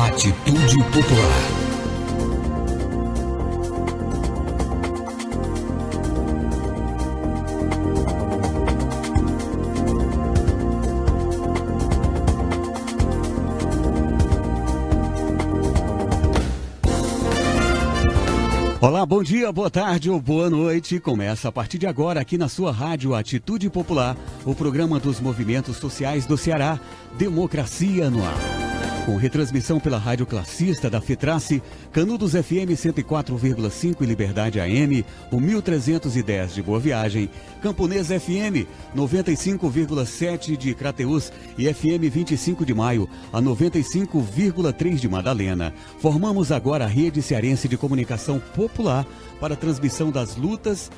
Atitude Popular. Olá, bom dia, boa tarde ou boa noite. Começa a partir de agora aqui na sua rádio Atitude Popular, o programa dos movimentos sociais do Ceará, Democracia no Ar. Com retransmissão pela Rádio Classista da FETRACE, Canudos FM 104,5 e Liberdade AM, o 1310 de Boa Viagem, Camponês FM 95,7 de Crateús e FM 25 de Maio, a 95,3 de Madalena. Formamos agora a Rede Cearense de Comunicação Popular para a transmissão das lutas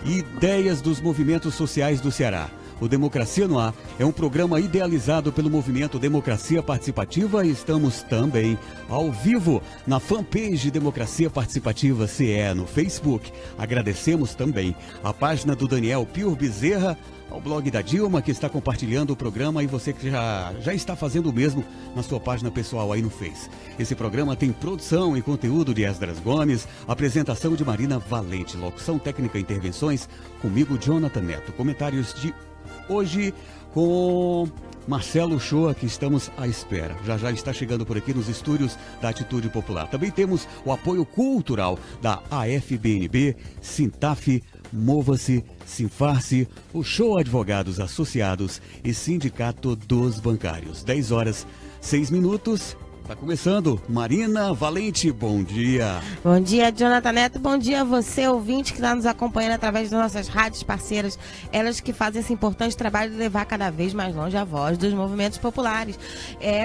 e ideias dos movimentos sociais do Ceará. O Democracia no Ar é um programa idealizado pelo movimento Democracia Participativa e estamos também ao vivo na fanpage Democracia Participativa CE no Facebook. Agradecemos também a página do Daniel Pio Bezerra, ao blog da Dilma, que está compartilhando o programa, e você que já está fazendo o mesmo na sua página pessoal aí no Face. Esse programa tem produção e conteúdo de Esdras Gomes, apresentação de Marina Valente, locução técnica e intervenções comigo, Jonathan Neto. Comentários de hoje com Marcelo Shoa, que estamos à espera. Já está chegando por aqui nos estúdios da Atitude Popular. Também temos o apoio cultural da AFBNB, Sintaf, Mova-se, Sinfarce, o Show Advogados Associados e Sindicato dos Bancários. 10 horas, 6 minutos. Está começando. Marina Valente, bom dia. Bom dia, Jonathan Neto. Bom dia a você, ouvinte, que está nos acompanhando através das nossas rádios parceiras. Elas que fazem esse importante trabalho de levar cada vez mais longe a voz dos movimentos populares.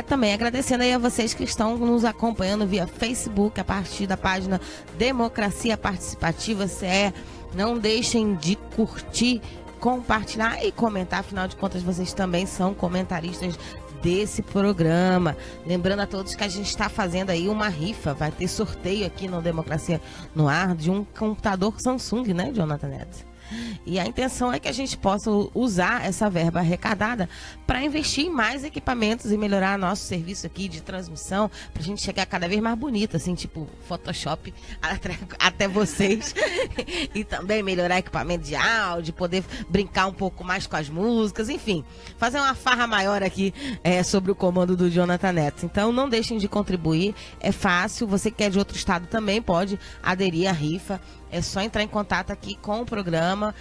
Também agradecendo aí a vocês que estão nos acompanhando via Facebook, a partir da página Democracia Participativa CE. Não deixem de curtir, compartilhar e comentar. Afinal de contas, vocês também são comentaristas desse programa. Lembrando a todos que a gente está fazendo aí uma rifa, vai ter sorteio aqui no Democracia no Ar de um computador Samsung, né, Jonathan Neto? E a intenção é que a gente possa usar essa verba arrecadada para investir em mais equipamentos e melhorar nosso serviço aqui de transmissão, para a gente chegar cada vez mais bonito, assim, tipo Photoshop até vocês. E também melhorar equipamento de áudio, poder brincar um pouco mais com as músicas, enfim, fazer uma farra maior aqui sobre o comando do Jonathan Neto. Então não deixem de contribuir, é fácil. Você que é de outro estado também pode aderir à rifa. É só entrar em contato aqui com o programa.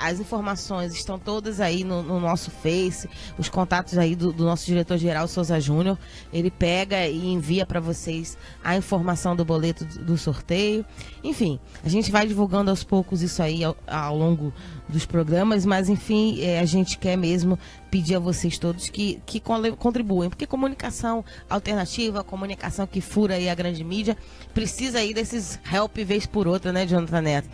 As informações estão todas aí no nosso Face. Os contatos aí do nosso diretor-geral, Souza Júnior. Ele pega e envia para vocês a informação do boleto do sorteio. Enfim, a gente vai divulgando aos poucos isso aí ao longo dos programas. Mas, enfim, a gente quer mesmo pedir a vocês todos que contribuem. Porque comunicação alternativa, comunicação que fura aí a grande mídia, precisa aí desses help vez por outra, né, Jonathan Neto?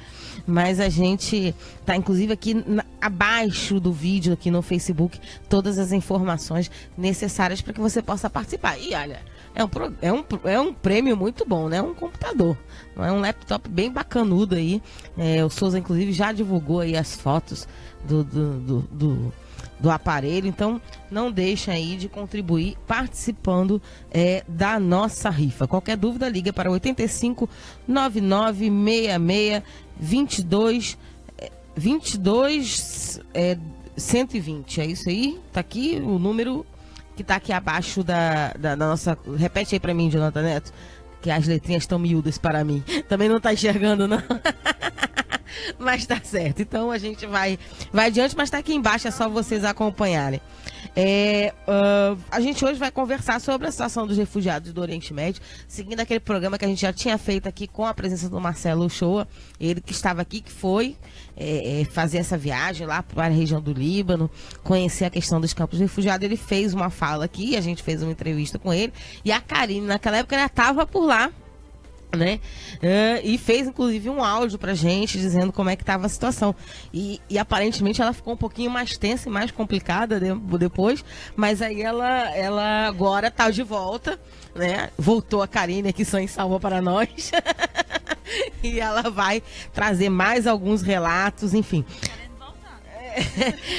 Mas a gente tá, inclusive, aqui abaixo do vídeo, aqui no Facebook, todas as informações necessárias para que você possa participar. E olha, é um prêmio muito bom, né? Um computador, não é um laptop bem bacanudo aí. O Souza, inclusive, já divulgou aí as fotos do aparelho, então não deixa aí de contribuir participando da nossa rifa. Qualquer dúvida, liga para 85 99 66 22 120. É isso aí? Tá aqui o número que tá aqui abaixo da nossa... Repete aí para mim, Jonathan Neto, que as letrinhas estão miúdas para mim. Também não tá enxergando, não? Mas tá certo, então a gente vai adiante, mas tá aqui embaixo, é só vocês acompanharem. A gente hoje vai conversar sobre a situação dos refugiados do Oriente Médio, seguindo aquele programa que a gente já tinha feito aqui com a presença do Marcelo Shoa, ele que estava aqui, que foi fazer essa viagem lá para a região do Líbano, conhecer a questão dos campos de refugiados. Ele fez uma fala aqui, a gente fez uma entrevista com ele, e a Karine, naquela época, ela estava por lá, né? E fez inclusive um áudio pra gente dizendo como é que estava a situação, e aparentemente ela ficou um pouquinho mais tensa e mais complicada depois, mas aí ela agora tá de volta, né? Voltou a Karine aqui só em salva para nós. E ela vai trazer mais alguns relatos, enfim.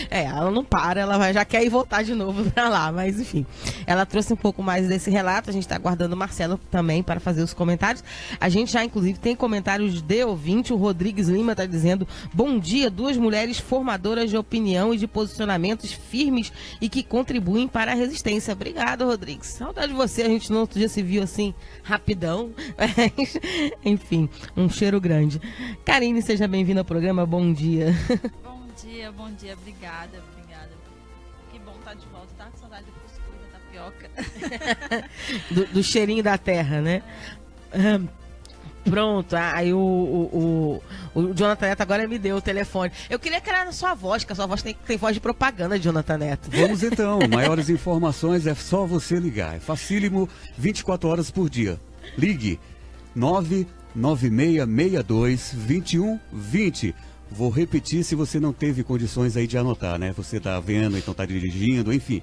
Ela não para, ela já quer ir voltar de novo pra lá, mas enfim. Ela trouxe um pouco mais desse relato, a gente tá aguardando o Marcelo também para fazer os comentários. A gente já, inclusive, tem comentários de ouvinte, o Rodrigues Lima tá dizendo: bom dia, duas mulheres formadoras de opinião e de posicionamentos firmes e que contribuem para a resistência. Obrigado, Rodrigues. Saudade de você, a gente no outro dia se viu assim, rapidão, mas, enfim, um cheiro grande. Karine, seja bem-vinda ao programa, bom dia. Bom dia, obrigada. Que bom estar de volta, tá com saudade do cuscuz, da tapioca. do cheirinho da terra, né? Pronto, aí o Jonathan Neto agora me deu o telefone. Eu queria que era na sua voz, que a sua voz tem voz de propaganda, Jonathan Neto. Vamos então, maiores informações é só você ligar, é facílimo, 24 horas por dia. Ligue 99662-2120. Vou repetir se você não teve condições aí de anotar, né? Você tá vendo, então tá dirigindo, enfim,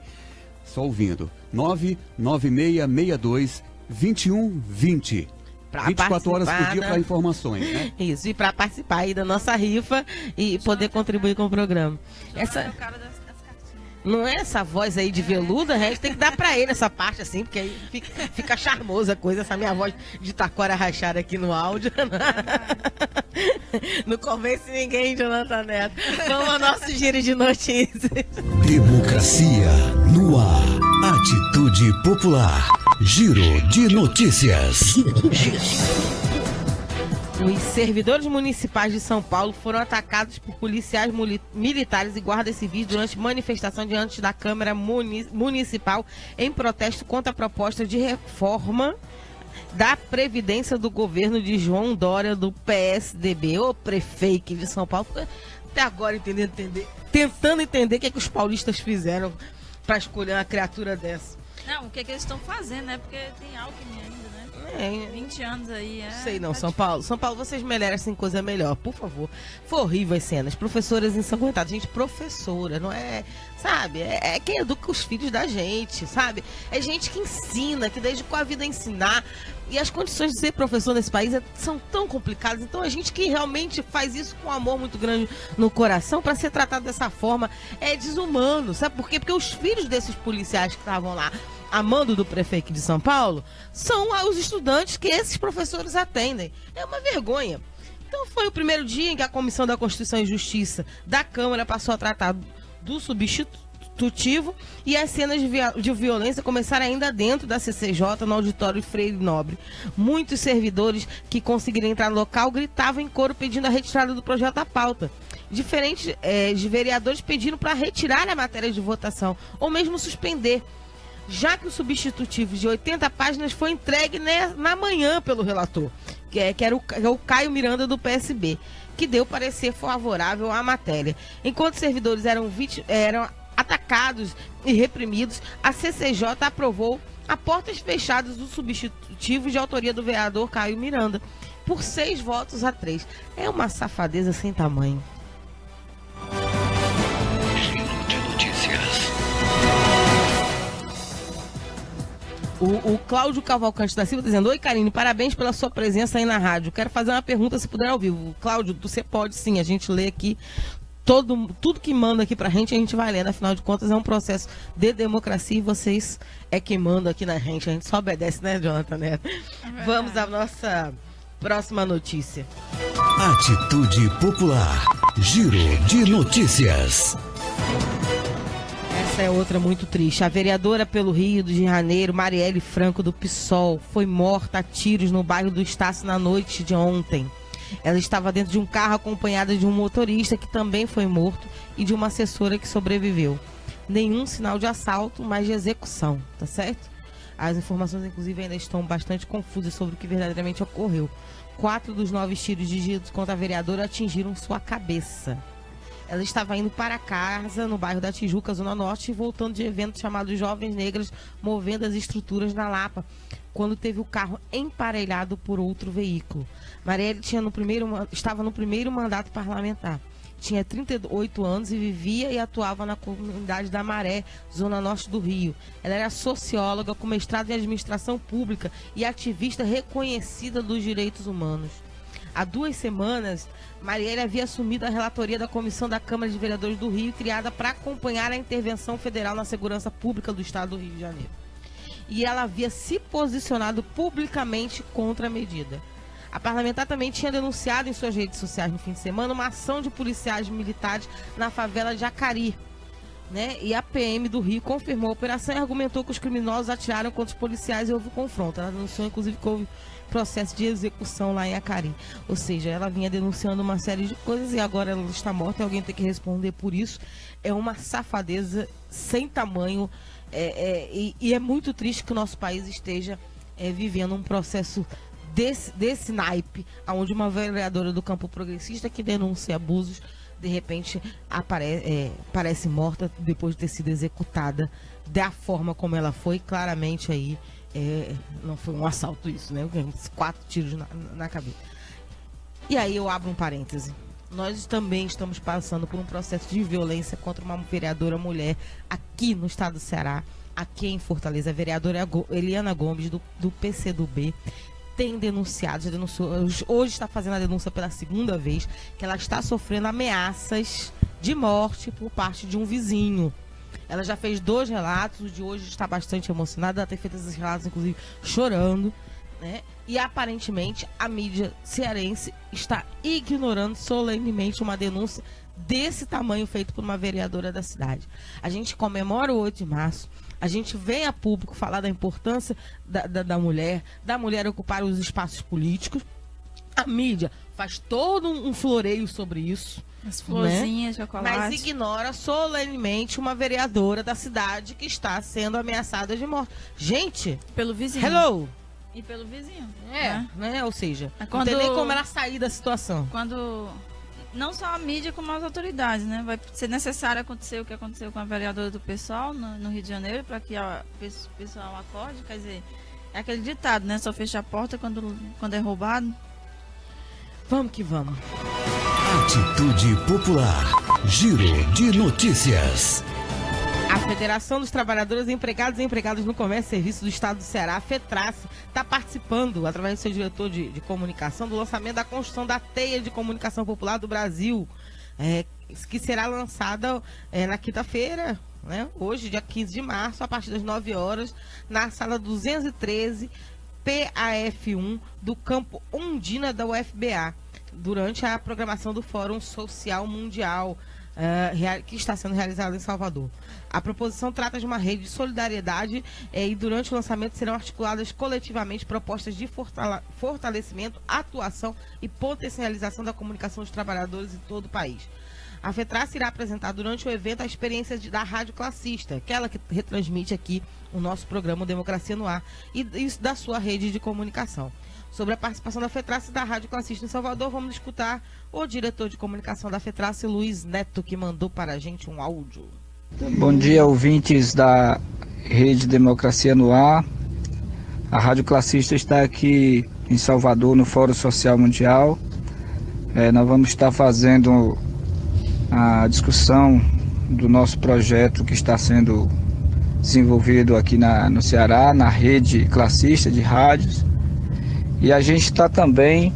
só ouvindo. 99662-2120. 24 horas por dia para informações, né? Isso, e para participar aí da nossa rifa e poder contribuir com o programa. Essa... Não é essa voz aí de veludo, a gente tem que dar pra ele essa parte assim, porque aí fica charmosa a coisa, essa minha voz de taquara rachada aqui no áudio. Não convence ninguém, Jonathan Neto. Vamos ao nosso giro de notícias. Democracia no ar. Atitude Popular. Giro de notícias. Os servidores municipais de São Paulo foram atacados por policiais militares e guardas civis durante manifestação diante da Câmara Municipal em protesto contra a proposta de reforma da Previdência do governo de João Dória, do PSDB, o prefeito de São Paulo. Até agora tentando entender o que os paulistas fizeram para escolher uma criatura dessa. Não, o que eles estão fazendo, né? Porque tem Alckmin ainda, né? 20 anos aí, Sei não, São Paulo. São Paulo, vocês merecem coisa melhor, por favor. Foi horrível as cenas. Professoras ensanguentadas. Gente, professora, não é... Sabe? É quem educa os filhos da gente, sabe? É gente que ensina, que dedicou a vida a ensinar. E as condições de ser professor nesse país são tão complicadas. Então, a gente que realmente faz isso com amor muito grande no coração, para ser tratado dessa forma, é desumano. Sabe por quê? Porque os filhos desses policiais que estavam lá a mando do prefeito de São Paulo são os estudantes que esses professores atendem. É uma vergonha. Então, foi o primeiro dia em que a Comissão da Constituição e Justiça da Câmara passou a tratar do substitutivo, e as cenas de violência começaram ainda dentro da CCJ, no auditório Freire Nobre. Muitos servidores que conseguiram entrar no local gritavam em coro pedindo a retirada do projeto da pauta. Diferentes de vereadores pediram para retirar a matéria de votação, ou mesmo suspender, já que o substitutivo de 80 páginas foi entregue na manhã pelo relator, que era o Caio Miranda, do PSB, que deu parecer favorável à matéria. Enquanto os servidores eram atacados e reprimidos, a CCJ aprovou a portas fechadas do substitutivo de autoria do vereador Caio Miranda, por 6 votos a 3. É uma safadeza sem tamanho. O Cláudio Cavalcante da Silva dizendo: oi, Karine, parabéns pela sua presença aí na rádio. Quero fazer uma pergunta, se puder, ao vivo. Cláudio, você pode sim, a gente lê aqui tudo que manda aqui pra gente, a gente vai lendo. Afinal de contas, é um processo de democracia e vocês é que mandam aqui na gente. A gente só obedece, né, Jonathan Neto? Vamos à nossa próxima notícia. Atitude Popular. Giro de notícias. Essa é outra muito triste. A vereadora pelo Rio de Janeiro, Marielle Franco, do PSOL, foi morta a tiros no bairro do Estácio na noite de ontem. Ela estava dentro de um carro acompanhada de um motorista que também foi morto e de uma assessora que sobreviveu. Nenhum sinal de assalto, mas de execução, tá certo? As informações, inclusive, ainda estão bastante confusas sobre o que verdadeiramente ocorreu. 4 dos 9 tiros dirigidos contra a vereadora atingiram sua cabeça. Ela estava indo para casa, no bairro da Tijuca, Zona Norte, e voltando de evento chamado Jovens Negras Movendo as Estruturas na Lapa, quando teve o carro emparelhado por outro veículo. Marielle estava no primeiro mandato parlamentar. Tinha 38 anos e vivia e atuava na comunidade da Maré, Zona Norte do Rio. Ela era socióloga com mestrado em administração pública e ativista reconhecida dos direitos humanos. Há 2 semanas, Marielle havia assumido a relatoria da Comissão da Câmara de Vereadores do Rio, criada para acompanhar a intervenção federal na segurança pública do estado do Rio de Janeiro. E ela havia se posicionado publicamente contra a medida. A parlamentar também tinha denunciado em suas redes sociais no fim de semana uma ação de policiais militares na favela de Acari, né? E a PM do Rio confirmou a operação e argumentou que os criminosos atiraram contra os policiais e houve confronto. Ela denunciou, inclusive, que houve processo de execução lá em Acari. Ou seja, ela vinha denunciando uma série de coisas e agora ela está morta e alguém tem que responder por isso. É uma safadeza sem tamanho e é muito triste que o nosso país esteja vivendo um processo desse naipe, onde uma vereadora do campo progressista que denuncia abusos, de repente aparece morta depois de ter sido executada da forma como ela foi. Claramente aí não foi um assalto isso, né? 4 tiros na cabeça. E aí eu abro um parêntese. Nós também estamos passando por um processo de violência contra uma vereadora mulher aqui no estado do Ceará, aqui em Fortaleza. A vereadora Eliana Gomes, do PCdoB, tem denunciado, já denunciou, hoje está fazendo a denúncia pela 2ª vez, que ela está sofrendo ameaças de morte por parte de um vizinho. Ela já fez 2 relatos, o de hoje está bastante emocionada, ela tem feito esses relatos, inclusive, chorando, né? E aparentemente a mídia cearense está ignorando solenemente uma denúncia desse tamanho feito por uma vereadora da cidade. A gente comemora o 8 de março, a gente vem a público falar da importância da mulher ocupar os espaços políticos. A mídia faz todo um floreio sobre isso. As florzinhas, né? Chocolate. Mas ignora solenemente uma vereadora da cidade que está sendo ameaçada de morte. Gente! Pelo vizinho. Hello! E pelo vizinho. Né? Ou seja, não tem nem como ela sair da situação. Quando... Não só a mídia, como as autoridades, né? Vai ser necessário acontecer o que aconteceu com a vereadora do PSOL no Rio de Janeiro, para que o pessoal acorde. Quer dizer, é aquele ditado, né? Só fecha a porta quando é roubado. Vamos que vamos. Atitude Popular. Giro de notícias. A Federação dos Trabalhadores Empregados e Empregadas no Comércio e Serviços do Estado do Ceará, a FETRAS, está participando, através do seu diretor de comunicação, do lançamento da construção da Teia de Comunicação Popular do Brasil, que será lançada na quinta-feira, né, hoje, dia 15 de março, a partir das 9 horas, na sala 213, PAF1, do campo Ondina da UFBA, durante a programação do Fórum Social Mundial, que está sendo realizado em Salvador. A proposição trata de uma rede de solidariedade e durante o lançamento serão articuladas coletivamente propostas de fortalecimento, atuação e potencialização da comunicação dos trabalhadores em todo o país. A FETRAS irá apresentar durante o evento a experiência da Rádio Classista, aquela que retransmite aqui o nosso programa Democracia no Ar, e isso da sua rede de comunicação. Sobre a participação da FETRAS e da Rádio Classista em Salvador, vamos escutar o diretor de comunicação da FETRAS, Luiz Neto, que mandou para a gente um áudio. Bom dia, ouvintes da Rede Democracia no Ar. A Rádio Classista está aqui em Salvador, no Fórum Social Mundial. Nós vamos estar fazendo a discussão do nosso projeto que está sendo desenvolvido aqui no Ceará, na Rede Classista de rádios. E a gente está também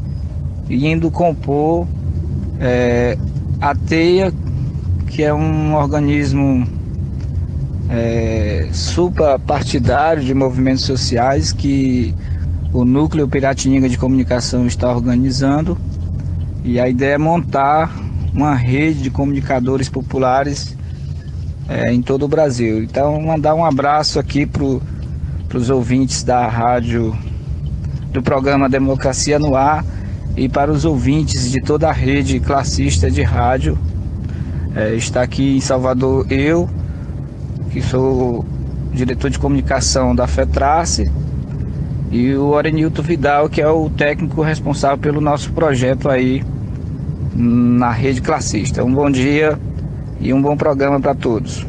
indo compor a TEIA, que é um organismo suprapartidário de movimentos sociais que o Núcleo Piratininga de Comunicação está organizando. E a ideia é montar uma rede de comunicadores populares em todo o Brasil. Então, mandar um abraço aqui para os ouvintes da rádio, do programa Democracia no Ar, e para os ouvintes de toda a rede classista de rádio. Está aqui em Salvador eu, que sou diretor de comunicação da FETRAS, e o Orenilton Vidal, que é o técnico responsável pelo nosso projeto aí na rede classista. Um bom dia e um bom programa para todos.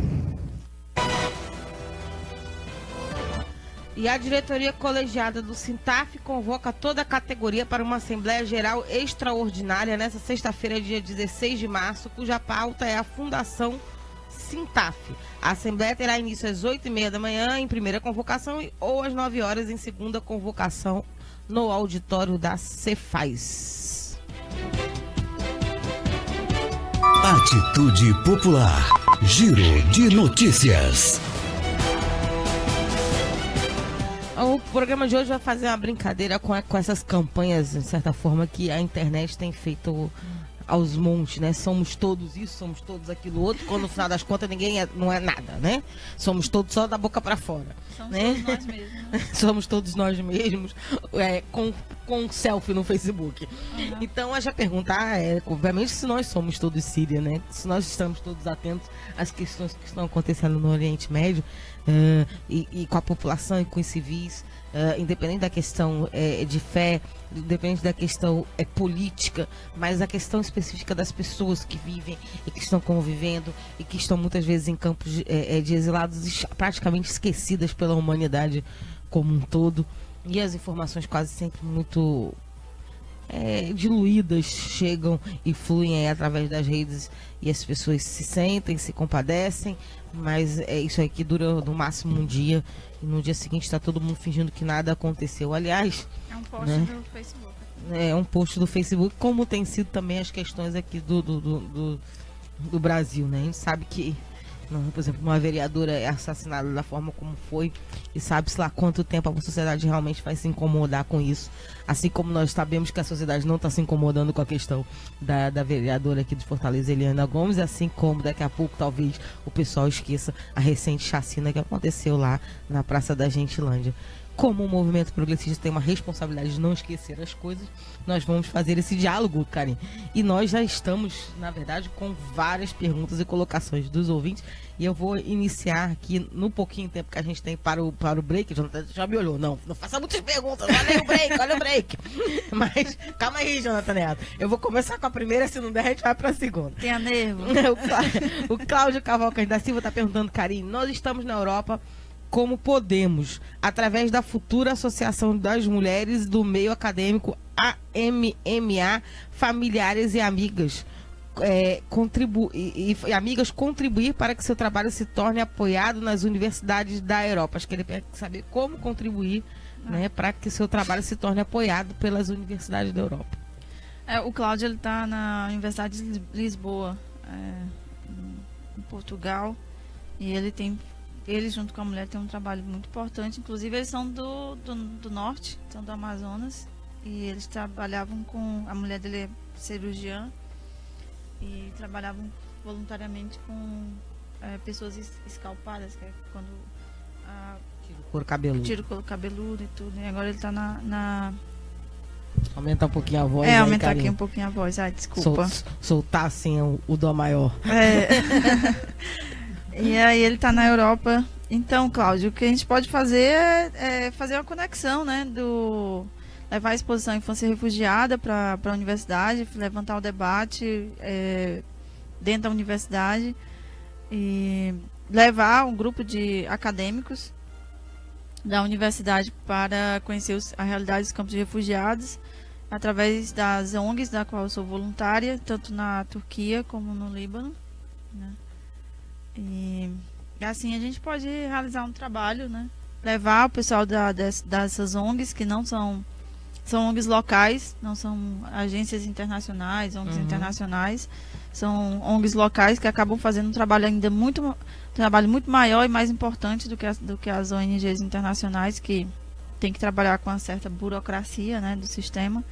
E a diretoria colegiada do Sintaf convoca toda a categoria para uma Assembleia Geral Extraordinária nesta sexta-feira, dia 16 de março, cuja pauta é a Fundação Sintaf. A Assembleia terá início às 8h30 da manhã em primeira convocação ou às 9 horas em segunda convocação no auditório da Cefaz. Atitude Popular. Giro de notícias. O programa de hoje vai fazer uma brincadeira com essas campanhas, de certa forma, que a internet tem feito aos montes, né? Somos todos isso, somos todos aquilo outro, quando no final das contas ninguém não é nada, né? Somos todos só da boca pra fora. Somos né? todos nós mesmos. Né? Somos todos nós mesmos, com selfie no Facebook. Uhum. Então, a já perguntar obviamente, se nós somos todos Síria, né? Se nós estamos todos atentos às questões que estão acontecendo no Oriente Médio, e com a população e com os civis, independente da questão de fé, independente da questão política, mas a questão específica das pessoas que vivem e que estão convivendo e que estão muitas vezes em campos de exilados praticamente esquecidas pela humanidade como um todo, e as informações quase sempre muito diluídas chegam e fluem através das redes, e as pessoas se sentem, se compadecem, mas isso aqui dura no máximo um dia, e no dia seguinte está todo mundo fingindo que nada aconteceu. Aliás, é um post do Facebook. É um post do Facebook, como tem sido também as questões aqui do Brasil, né? A gente sabe que, por exemplo, uma vereadora é assassinada da forma como foi, e sabe-se lá quanto tempo a sociedade realmente vai se incomodar com isso, assim como nós sabemos que a sociedade não está se incomodando com a questão da vereadora aqui de Fortaleza, Eliana Gomes, assim como daqui a pouco talvez o pessoal esqueça a recente chacina que aconteceu lá na Praça da Gentilândia. Como o movimento progressista tem uma responsabilidade de não esquecer as coisas, nós vamos fazer esse diálogo, Karen. E nós já estamos, na verdade, com várias perguntas e colocações dos ouvintes. E eu vou iniciar aqui no pouquinho tempo que a gente tem para o break. Jonathan já me olhou. Não faça muitas perguntas. Olha o break. Mas calma aí, Jonathan Neto. Eu vou começar com a primeira, se não der, a gente vai para a segunda. Tenha nervo. O Cláudio Cavalcante da Silva está perguntando, Karen, nós estamos na Europa. Como podemos, através da futura Associação das Mulheres do Meio Acadêmico, AMMA, familiares e amigas, contribuir para que seu trabalho se torne apoiado nas universidades da Europa? Acho que ele quer saber como contribuir, né, para que seu trabalho se torne apoiado pelas universidades da Europa. O Cláudio está na Universidade de Lisboa, em Portugal, e ele junto com a mulher tem um trabalho muito importante. Inclusive eles são do norte, são do Amazonas, e eles trabalhavam com, a mulher dele é cirurgiã, e trabalhavam voluntariamente com pessoas escalpadas, que é quando tira o couro cabeludo. Tira o couro cabeludo e tudo, e agora ele está na Aumentar um pouquinho a voz. Aumentar aqui um pouquinho a voz, desculpa. Soltar assim o dó maior. E aí ele está na Europa. Então, Cláudio, o que a gente pode fazer é fazer uma conexão, né? Levar a exposição Infância Refugiada para a universidade, levantar o debate dentro da universidade e levar um grupo de acadêmicos da universidade para conhecer a realidade dos campos de refugiados através das ONGs, da qual eu sou voluntária, tanto na Turquia como no Líbano, né? E assim a gente pode realizar um trabalho, né? Levar o pessoal dessas ONGs, que não são ONGs locais, não são agências internacionais, ONGs internacionais, são ONGs locais que acabam fazendo um trabalho ainda muito maior e mais importante do que as ONGs internacionais, que tem que trabalhar com uma certa burocracia, né, do sistema.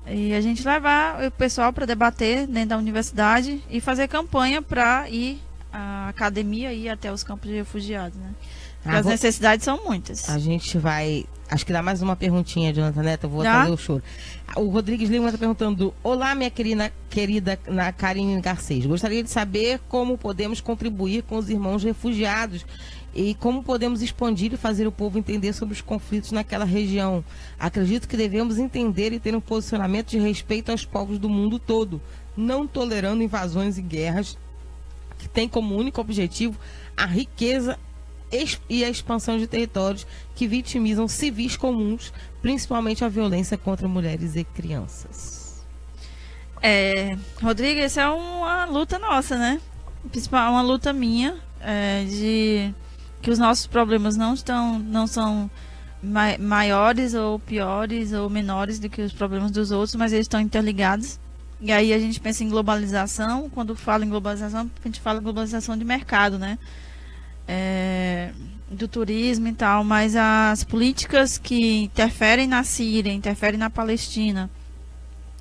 E a gente levar o pessoal para debater dentro da universidade e fazer campanha para ir a academia ir até os campos de refugiados, né? Porque as necessidades são muitas. A gente vai... Acho que dá mais uma perguntinha, Jonathan Neto. Eu vou fazer o choro. O Rodrigues Lima está perguntando: olá, minha querida Karine Garcês. Gostaria de saber como podemos contribuir com os irmãos refugiados e como podemos expandir e fazer o povo entender sobre os conflitos naquela região. Acredito que devemos entender e ter um posicionamento de respeito aos povos do mundo todo, não tolerando invasões e guerras que tem como único objetivo a riqueza e a expansão de territórios que vitimizam civis comuns, principalmente a violência contra mulheres e crianças. Rodrigo, essa é uma luta nossa, né? Uma luta minha, de que os nossos problemas não são maiores ou piores ou menores do que os problemas dos outros, mas eles estão interligados. E aí a gente pensa em globalização. Quando fala em globalização, a gente fala em globalização de mercado, né? Do turismo e tal. Mas as políticas que interferem na Síria, interferem na Palestina,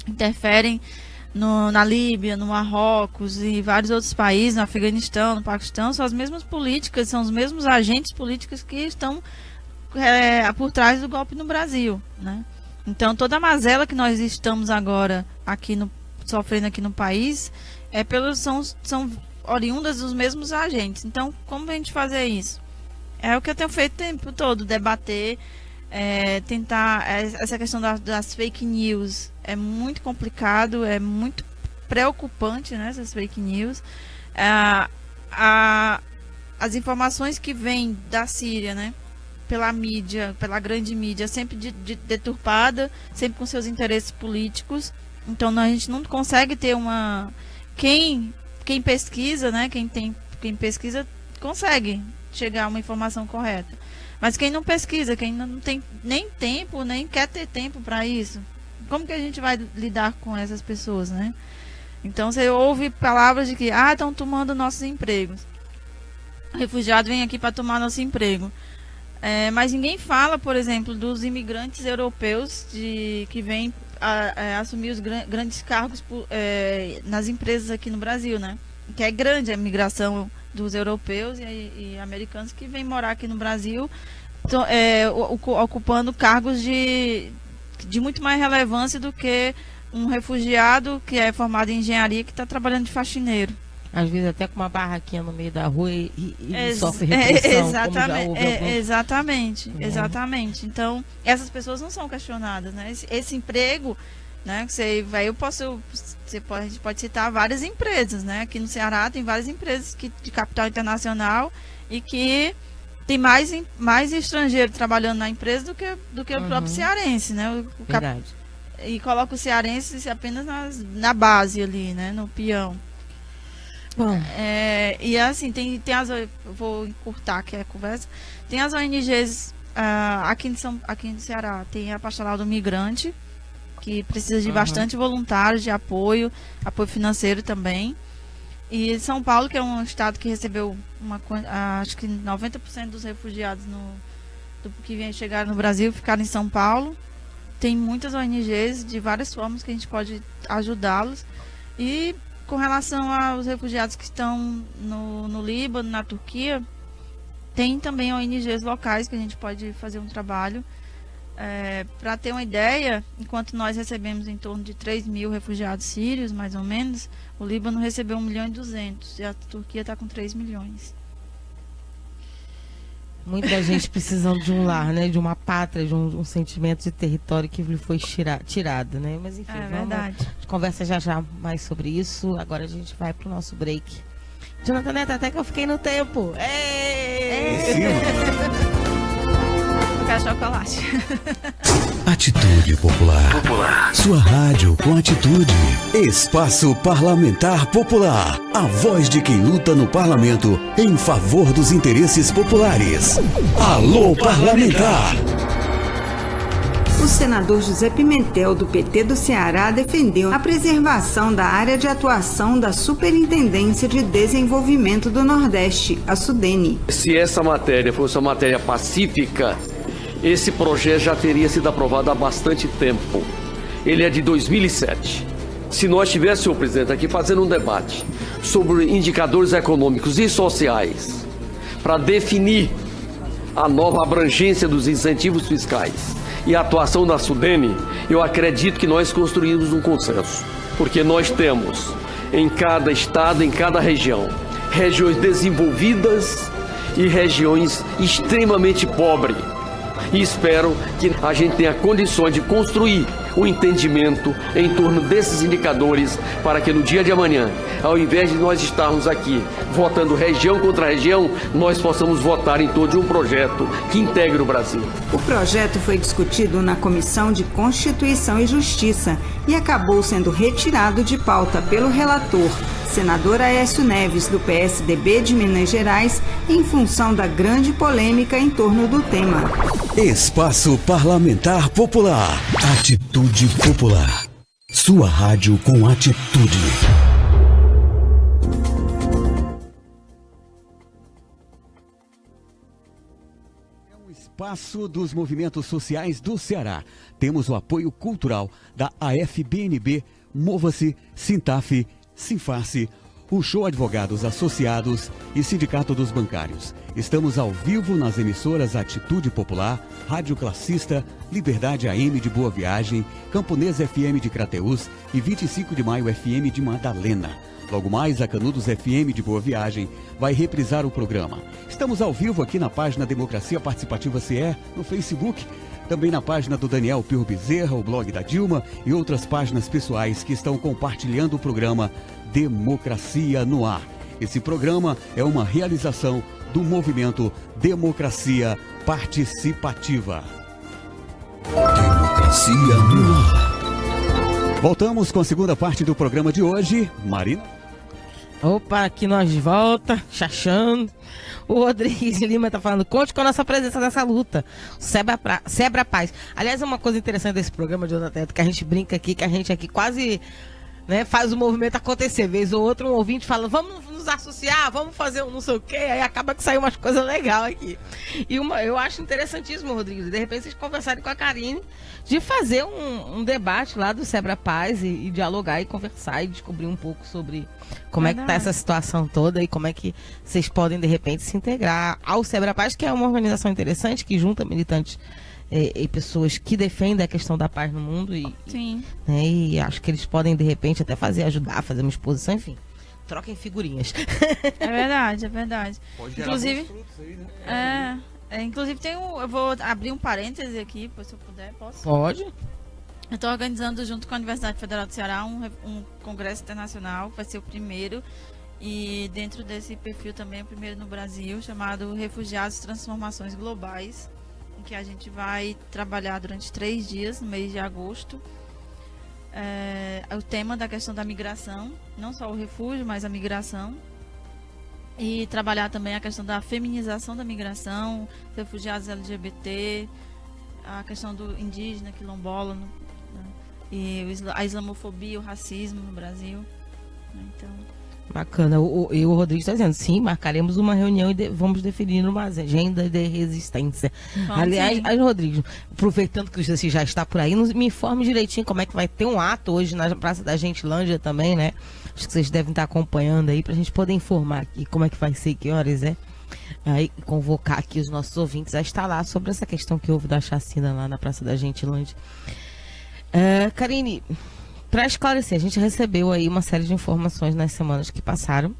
interferem na Líbia, no Marrocos e vários outros países, no Afeganistão, no Paquistão, são as mesmas políticas, são os mesmos agentes políticos que estão por trás do golpe no Brasil, né? Então, toda a mazela que nós estamos agora sofrendo aqui no país são oriundas dos mesmos agentes. Então, como a gente fazer isso? É o que eu tenho feito o tempo todo, debater, tentar, essa questão das fake news é muito complicado, é muito preocupante, né, essas fake news. As informações que vêm da Síria, né, pela mídia, pela grande mídia, sempre deturpada, sempre com seus interesses políticos. Então a gente não consegue ter quem pesquisa, né, quem pesquisa consegue chegar a uma informação correta. Mas quem não pesquisa, quem não tem nem tempo, nem quer ter tempo para isso, como que a gente vai lidar com essas pessoas, né? Então você ouve palavras de que estão tomando nossos empregos. O refugiado vem aqui para tomar nosso emprego. Mas ninguém fala, por exemplo, dos imigrantes europeus que vêm assumir os grandes cargos nas empresas aqui no Brasil, né? Que é grande a migração dos europeus e americanos que vêm morar aqui no Brasil, ocupando cargos de muito mais relevância do que um refugiado que é formado em engenharia que está trabalhando de faxineiro. Às vezes até com uma barraquinha no meio da rua e sofre repressão. Exatamente. Então, essas pessoas não são questionadas, né? Esse emprego, né? Você pode citar várias empresas, né? Aqui no Ceará tem várias empresas de capital internacional e que tem mais estrangeiro trabalhando na empresa do que o próprio cearense, né? Verdade. E coloca o cearense apenas na base ali, né? No peão. Bom. E assim, tem vou encurtar aqui a conversa. Tem as ONGs aqui no Ceará, tem a Pastoral do Migrante, que precisa de bastante voluntários, de apoio financeiro também. E São Paulo, que é um estado que recebeu acho que 90% dos refugiados que chegaram no Brasil ficaram em São Paulo. Tem muitas ONGs de várias formas que a gente pode ajudá-los. E com relação aos refugiados que estão no Líbano, na Turquia, tem também ONGs locais que a gente pode fazer um trabalho. Para ter uma ideia, enquanto nós recebemos em torno de 3 mil refugiados sírios, mais ou menos, o Líbano recebeu 1.200.000 e a Turquia está com 3 milhões. Muita gente precisando de um lar, né? De uma pátria, de um sentimento de território que lhe foi tirado, né? Mas enfim, verdade. A gente conversa já mais sobre isso. Agora a gente vai pro nosso break. Jonathan Neto, até que eu fiquei no tempo. Quero chocolate. Atitude Popular. Sua rádio com atitude. Espaço Parlamentar Popular. A voz de quem luta no parlamento em favor dos interesses populares. Alô, parlamentar! O senador José Pimentel, do PT do Ceará, defendeu a preservação da área de atuação da Superintendência de Desenvolvimento do Nordeste, a SUDENE. Se essa matéria fosse uma matéria pacífica, esse projeto já teria sido aprovado há bastante tempo. Ele é de 2007. Se nós tivéssemos, senhor presidente, aqui fazendo um debate sobre indicadores econômicos e sociais para definir a nova abrangência dos incentivos fiscais e a atuação da SUDENE, eu acredito que nós construímos um consenso. Porque nós temos em cada estado, em cada região, regiões desenvolvidas e regiões extremamente pobres. E espero que a gente tenha condições de construir o entendimento em torno desses indicadores para que no dia de amanhã, ao invés de nós estarmos aqui votando região contra região, nós possamos votar em torno de um projeto que integre o Brasil. O projeto foi discutido na Comissão de Constituição e Justiça e acabou sendo retirado de pauta pelo relator, senador Aécio Neves, do PSDB de Minas Gerais, em função da grande polêmica em torno do tema. Espaço Parlamentar Popular. Atitude Popular. Sua rádio com atitude. Espaço dos Movimentos Sociais do Ceará. Temos o apoio cultural da AFBNB, Mova-se, Sintaf, Sinfarce, o Show Advogados Associados e Sindicato dos Bancários. Estamos ao vivo nas emissoras Atitude Popular, Rádio Classista, Liberdade AM de Boa Viagem, Camponês FM de Crateús e 25 de Maio FM de Madalena. Logo mais, a Canudos FM de Boa Viagem vai reprisar o programa. Estamos ao vivo aqui na página Democracia Participativa CE, no Facebook, também na página do Daniel Pirro Bezerra, o blog da Dilma e outras páginas pessoais que estão compartilhando o programa Democracia no Ar. Esse programa é uma realização do movimento Democracia Participativa. Democracia no Ar. Voltamos com a segunda parte do programa de hoje. Marina? Opa, aqui nós de volta, chachando. O Rodrigues Lima tá falando, conte com a nossa presença nessa luta. Sebra Paz. Aliás, é uma coisa interessante desse programa de Onda Teto, que a gente brinca aqui, que a gente aqui quase, né, faz o movimento acontecer. Vez ou outra um ouvinte fala, vamos nos associar, vamos fazer um não sei o quê, aí acaba que sai umas coisas legais aqui. E eu acho interessantíssimo, Rodrigues, de repente vocês conversarem com a Karine de fazer um debate lá do Sebra Paz e dialogar e conversar e descobrir um pouco sobre como é que tá essa situação toda e como é que vocês podem de repente se integrar ao Sebra Paz, que é uma organização interessante que junta militantes e pessoas que defendem a questão da paz no mundo Sim. Né, e acho que eles podem de repente até ajudar a fazer uma exposição, enfim. Troquem figurinhas. É verdade, é verdade. Pode inclusive, frutos aí, né? inclusive eu vou abrir um parêntese aqui, se eu puder, posso? Pode. Eu estou organizando junto com a Universidade Federal do Ceará um congresso internacional, vai ser o primeiro, e dentro desse perfil também o primeiro no Brasil, chamado Refugiados e Transformações Globais, em que a gente vai trabalhar durante 3 dias, no mês de agosto, o tema da questão da migração, não só o refúgio, mas a migração, e trabalhar também a questão da feminização da migração, refugiados LGBT, a questão do indígena, quilombola, né, e a islamofobia, o racismo no Brasil. Então, bacana. O Rodrigo está dizendo, sim, marcaremos uma reunião e vamos definir uma agenda de resistência. Aliás, Rodrigo, aproveitando que você já está por aí, me informe direitinho como é que vai ter um ato hoje na Praça da Gentilândia também, né? Acho que vocês devem estar acompanhando aí para a gente poder informar aqui como é que vai ser, que horas é. Aí convocar aqui os nossos ouvintes a estar lá sobre essa questão que houve da chacina lá na Praça da Gentilândia. Karine, para esclarecer, a gente recebeu aí uma série de informações nas semanas que passaram,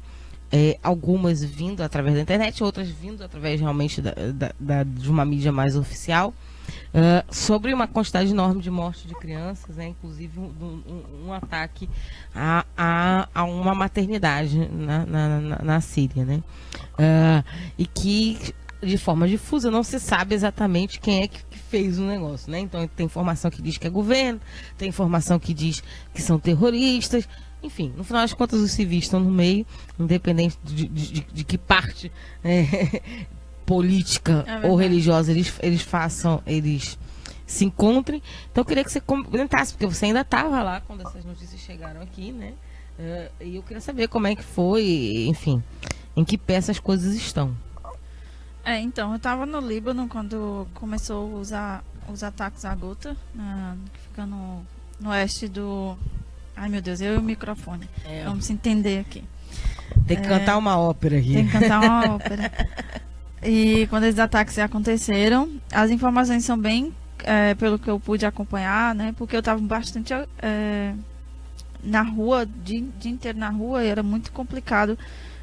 algumas vindo através da internet, outras vindo através realmente de uma mídia mais oficial, sobre uma quantidade enorme de mortes de crianças, né, inclusive um ataque a uma maternidade na Síria, né, e que de forma difusa não se sabe exatamente quem é que fez o negócio, né? Então tem informação que diz que é governo, tem informação que diz que são terroristas, enfim, no final das contas os civis estão no meio, independente de que parte política ou religiosa eles se encontrem. Então eu queria que você comentasse, porque você ainda estava lá quando essas notícias chegaram aqui, né? E eu queria saber como é que foi, enfim, em que pé essas coisas estão. Então, eu estava no Líbano quando começou os ataques à Gota, que fica no oeste do... Ai, meu Deus, eu e o microfone. Vamos se entender aqui. Tem que cantar uma ópera aqui. Tem que cantar uma ópera. E quando esses ataques aconteceram, as informações são bem, pelo que eu pude acompanhar, né? Porque eu estava bastante na rua, dia inteiro na rua, e era muito complicado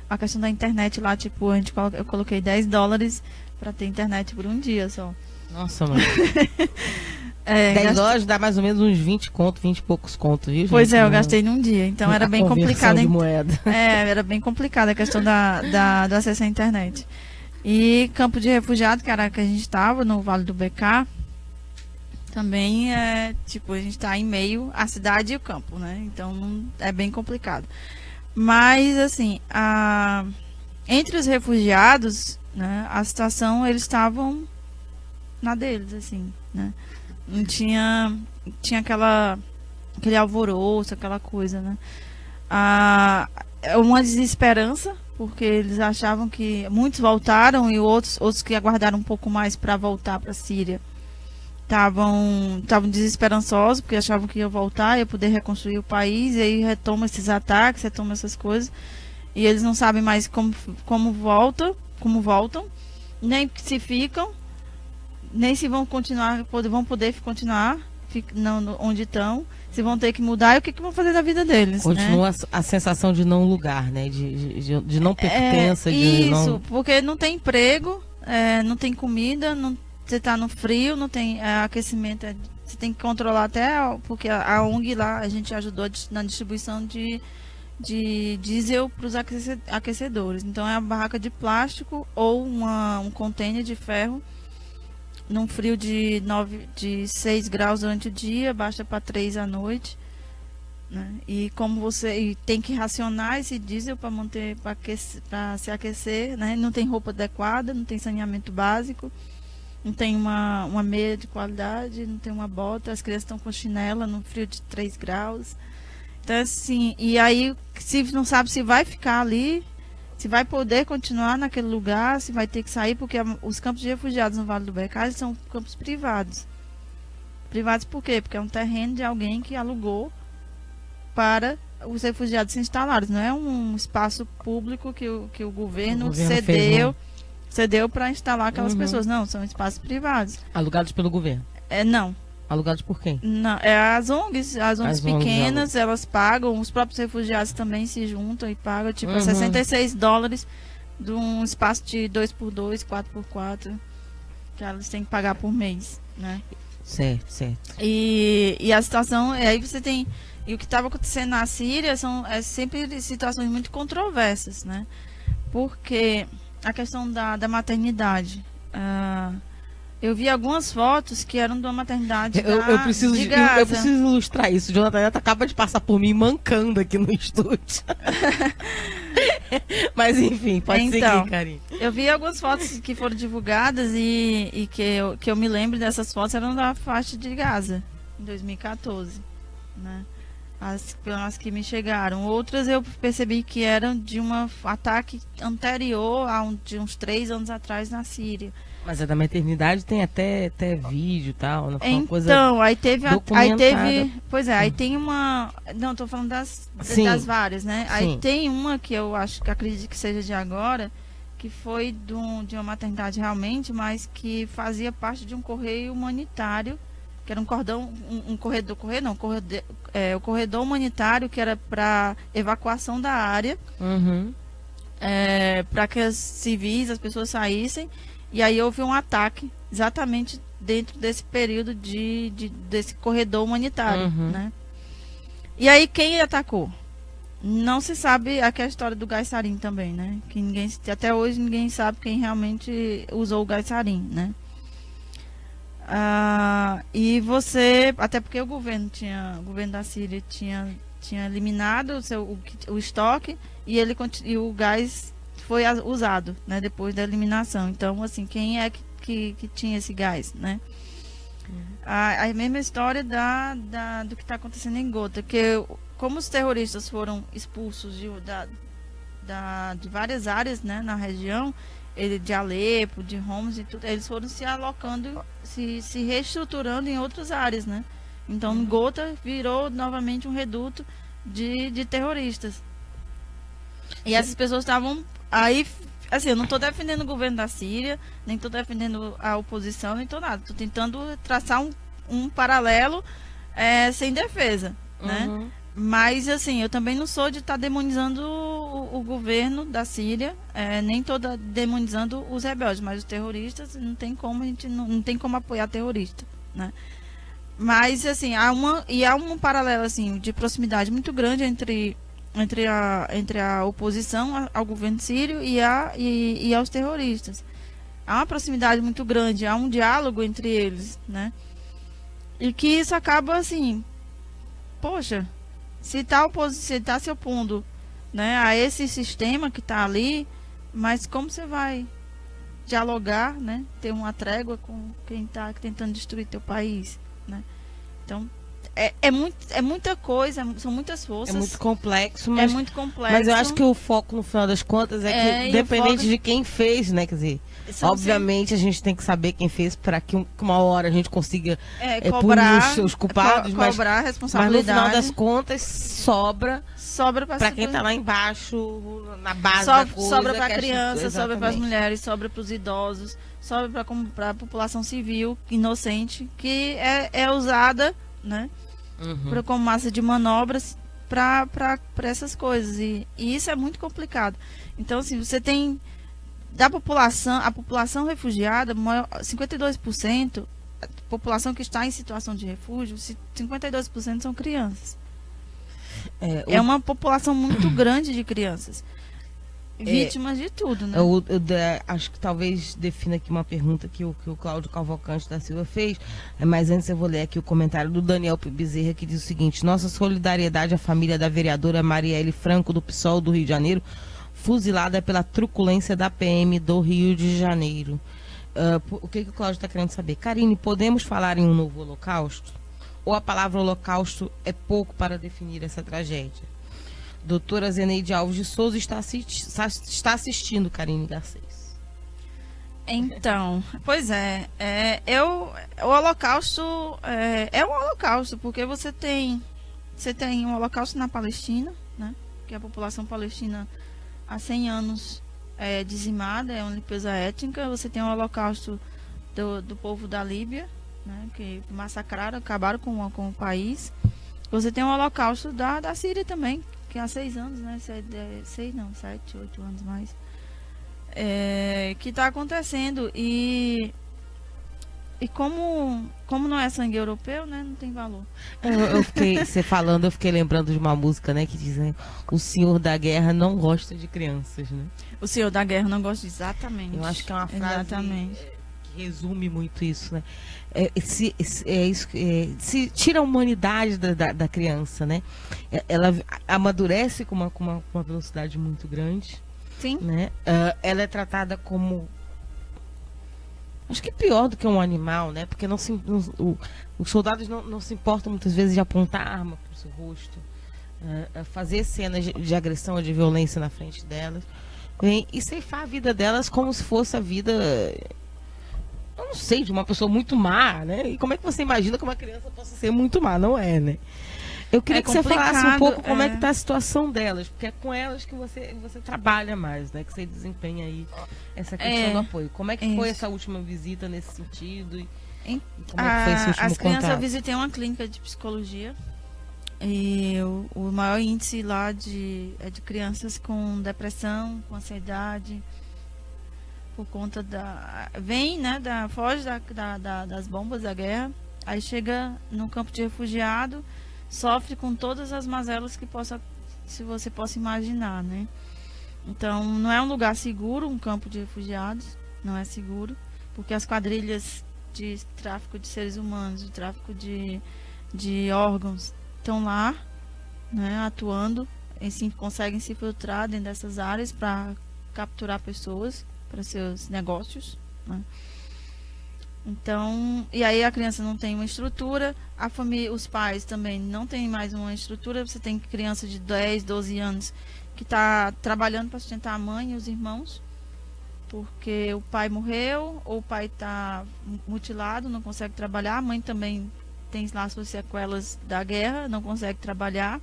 a questão da internet lá, tipo, eu coloquei $10 pra ter internet por um dia só. Nossa, mano. $10 dá mais ou menos uns 20 e poucos contos, viu, gente? Pois eu gastei num dia, então era bem complicado. De moeda. Era bem complicado a questão do acesso à internet. E campo de refugiado, que era que a gente estava, no Vale do BK, também a gente tá em meio à cidade e o campo, né? Então é bem complicado. Mas, assim, entre os refugiados, né, a situação, eles estavam na deles, assim, né? Não tinha aquela aquele alvoroço, aquela coisa, né? É uma desesperança, porque eles achavam que muitos voltaram e outros que aguardaram um pouco mais para voltar para a Síria estavam desesperançosos, porque achavam que ia voltar, ia poder reconstruir o país, e aí retoma esses ataques, retoma essas coisas, e eles não sabem mais como voltam, nem se ficam, nem se vão poder continuar onde estão, se vão ter que mudar e o que vão fazer da vida deles. Continua, né? A sensação de não lugar, né? De não pertença. Isso, porque não tem emprego, não tem comida, você está no frio, não tem aquecimento, você tem que controlar até, porque a ONG lá, a gente ajudou na distribuição de diesel para os aquecedores. Então é a barraca de plástico ou um container de ferro, num frio de 6 graus durante o dia, baixa para 3 à noite, né? E como você tem que racionar esse diesel para manter, para se aquecer, né? Não tem roupa adequada, não tem saneamento básico, não tem uma meia de qualidade, não tem uma bota, as crianças estão com chinela no frio de 3 graus. Então, assim, e aí, se não sabe se vai ficar ali, se vai poder continuar naquele lugar, se vai ter que sair, porque os campos de refugiados no Vale do Beccaria são campos privados. Privados por quê? Porque é um terreno de alguém que alugou para os refugiados se instalarem. Não é um espaço público que o governo cedeu para instalar aquelas pessoas. Não, são espaços privados. Alugados pelo governo? Não. Alugados por quem? Não, as ONGs pequenas, elas pagam, os próprios refugiados também se juntam e pagam, tipo, $66 de um espaço de 2x2, 4x4, que elas têm que pagar por mês, né? Certo. E a situação, aí você tem, e o que estava acontecendo na Síria é sempre situações muito controversas, né? Porque a questão da maternidade, eu vi algumas fotos que eram de uma maternidade eu preciso ilustrar isso. O Jonathan acaba de passar por mim mancando aqui no estúdio. Mas enfim, pode seguir, Karine. Eu vi algumas fotos que foram divulgadas e que eu me lembro dessas fotos eram da faixa de Gaza, em 2014, né? As que me chegaram. Outras eu percebi que eram de um ataque anterior de uns 3 anos atrás na Síria. Mas a da maternidade tem até vídeo e tal, não foi uma coisa então, aí teve, pois é, aí tem uma, não, tô falando das várias, né? Sim. Aí tem uma que eu acredito que seja de agora, que foi de uma maternidade realmente, mas que fazia parte de um correio humanitário, que era o corredor humanitário, que era para evacuação da área, para que os civis, as pessoas saíssem. E aí houve um ataque exatamente dentro desse período desse corredor humanitário, né? E aí quem atacou? Não se sabe, aqui é a história do gás sarin também, né? Que até hoje ninguém sabe quem realmente usou o gás sarin, né? E até porque o governo da Síria tinha eliminado o estoque e o gás foi usado, né, depois da eliminação. Então, assim, quem é que tinha esse gás, né? A mesma história do que está acontecendo em Gota, que como os terroristas foram expulsos de várias áreas, né, na região, de Alepo, de Homs e tudo, eles foram se alocando, se reestruturando em outras áreas, né? Então, Gota virou novamente um reduto de terroristas. E essas pessoas estavam aí, assim, eu não estou defendendo o governo da Síria, nem estou defendendo a oposição, nem estou nada. Estou tentando traçar um paralelo sem defesa, né? Mas, assim, eu também não sou de estar demonizando o governo da Síria, nem estou demonizando os rebeldes, mas os terroristas não tem como, a gente não tem como apoiar terrorista, né? Mas, assim, há um paralelo, assim, de proximidade muito grande entre a oposição ao governo sírio e aos terroristas. Há uma proximidade muito grande, há um diálogo entre eles, né? E que isso acaba assim, poxa, se está se opondo, né, a esse sistema que está ali, mas como você vai dialogar, né, ter uma trégua com quem está tentando destruir teu país, né? Então, é muita coisa, são muitas forças. É muito complexo, mas... É muito complexo. Mas eu acho que o foco, no final das contas, é que, independente de quem fez, né? Quer dizer, obviamente a gente tem que saber quem fez para que uma hora a gente consiga cobrar, punir os culpados. Cobrar a responsabilidade. Mas no final das contas, sobra para quem tá lá embaixo, na base da coisa. Sobra para crianças, sobra para as mulheres, sobra para os idosos, sobra para a população civil, inocente, que é usada, né? Como massa de manobras para essas coisas, e isso é muito complicado. Então, assim, você tem a população refugiada, 52%, a população que está em situação de refúgio, 52% são crianças. É uma população muito grande de crianças. Vítimas de tudo, né? Acho que talvez defina aqui uma pergunta que o Cláudio Cavalcante da Silva fez, mas antes eu vou ler aqui o comentário do Daniel Bezerra, que diz o seguinte: nossa solidariedade à família da vereadora Marielle Franco, do PSOL do Rio de Janeiro, fuzilada pela truculência da PM do Rio de Janeiro. O que o Cláudio está querendo saber? Karine, podemos falar em um novo holocausto? Ou a palavra holocausto é pouco para definir essa tragédia? Doutora Zeneide Alves de Souza está assistindo, Karine Garcês. Então, pois o holocausto é um holocausto, porque você tem um holocausto na Palestina, né? Que a população palestina há 100 anos é dizimada, é uma limpeza étnica. Você tem o holocausto do povo da Líbia, né? Que massacraram, acabaram com o país. Você tem o holocausto da Síria também, que há 6 anos, né? 7, 8 anos mais. Que está acontecendo. E como não é sangue europeu, né? Não tem valor. Você falando, eu fiquei lembrando de uma música, né? Que diz, né, o senhor da guerra não gosta de crianças, né? O senhor da guerra não gosta, exatamente. Eu acho que é uma frase que resume muito isso, né? Se tira a humanidade da criança, né? Ela amadurece com uma velocidade muito grande. Sim. Né? Ela é tratada como, acho que pior do que um animal, né? Porque os soldados não se importam muitas vezes de apontar a arma para o seu rosto, fazer cenas de agressão ou de violência na frente delas, e ceifar a vida delas como se fosse a vida, eu não sei, de uma pessoa muito má, né? E como é que você imagina que uma criança possa ser muito má? Não é, né? Eu queria que você falasse um pouco como é que está a situação delas, porque é com elas que você trabalha mais, né? Que você desempenha aí essa questão do apoio. Como é que foi essa última visita nesse sentido? E como é que foi esse último as crianças, contato? eu visitei uma clínica de psicologia e o maior índice lá é de crianças com depressão, com ansiedade, por conta foge das bombas da guerra, aí chega no campo de refugiado, sofre com todas as mazelas que você possa imaginar, né? Então, não é um lugar seguro, um campo de refugiados, não é seguro, porque as quadrilhas de tráfico de seres humanos, de tráfico de órgãos, estão lá, né, atuando, e conseguem se filtrar dentro dessas áreas para capturar pessoas para seus negócios, né? Então, e aí a criança não tem uma estrutura, a família, os pais também não têm mais uma estrutura. Você tem criança de 10, 12 anos que está trabalhando para sustentar a mãe e os irmãos, porque o pai morreu, ou o pai está mutilado, não consegue trabalhar, a mãe também tem lá suas sequelas da guerra, não consegue trabalhar,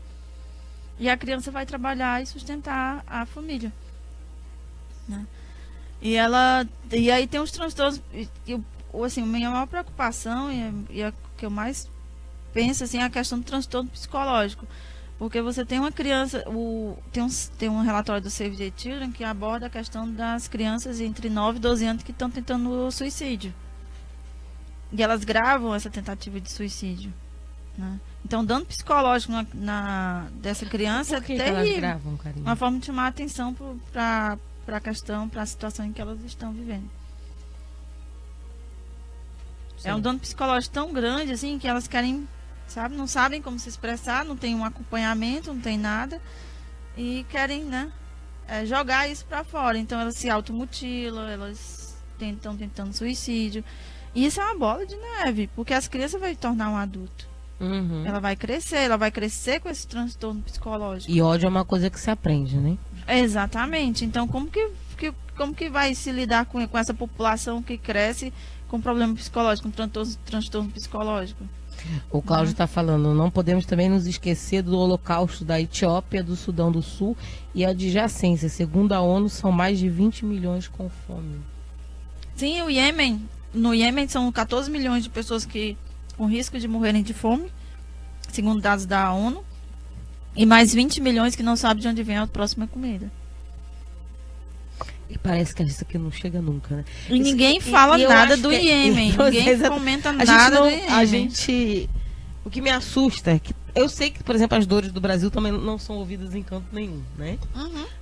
e a criança vai trabalhar e sustentar a família, né? E aí tem os transtornos, assim, a minha maior preocupação e a que eu mais penso, assim, é a questão do transtorno psicológico, porque você tem uma criança, tem um relatório do Save the Children que aborda a questão das crianças entre 9 e 12 anos que estão tentando suicídio, e elas gravam essa tentativa de suicídio, né? Então, o dano psicológico dessa criança é terrível. Elas gravam, Karine? Uma forma de chamar a atenção para a situação em que elas estão vivendo. Sim. É um dano psicológico tão grande, assim, que elas querem, sabe, não sabem como se expressar, não tem um acompanhamento, não tem nada, e querem, né, jogar isso para fora. Então, elas se automutilam, elas estão tentando suicídio. E isso é uma bola de neve, porque as crianças vão tornar um adulto. Ela vai crescer com esse transtorno psicológico. E ódio é uma coisa que se aprende, né? Exatamente. Então, como que vai se lidar com essa população que cresce com problema psicológico, com transtorno psicológico? O Cláudio está falando, não podemos também nos esquecer do holocausto da Etiópia, do Sudão do Sul e a adjacência. Segundo a ONU, são mais de 20 milhões com fome. Sim, o Iêmen. No Iêmen são 14 milhões de pessoas com risco de morrerem de fome, segundo dados da ONU. E mais 20 milhões que não sabem de onde vem a próxima comida. E parece que isso aqui não chega nunca, né? E ninguém fala nada do Iêmen. Ninguém comenta nada do Iêmen. O que me assusta é que eu sei que, por exemplo, as dores do Brasil também não são ouvidas em canto nenhum, né?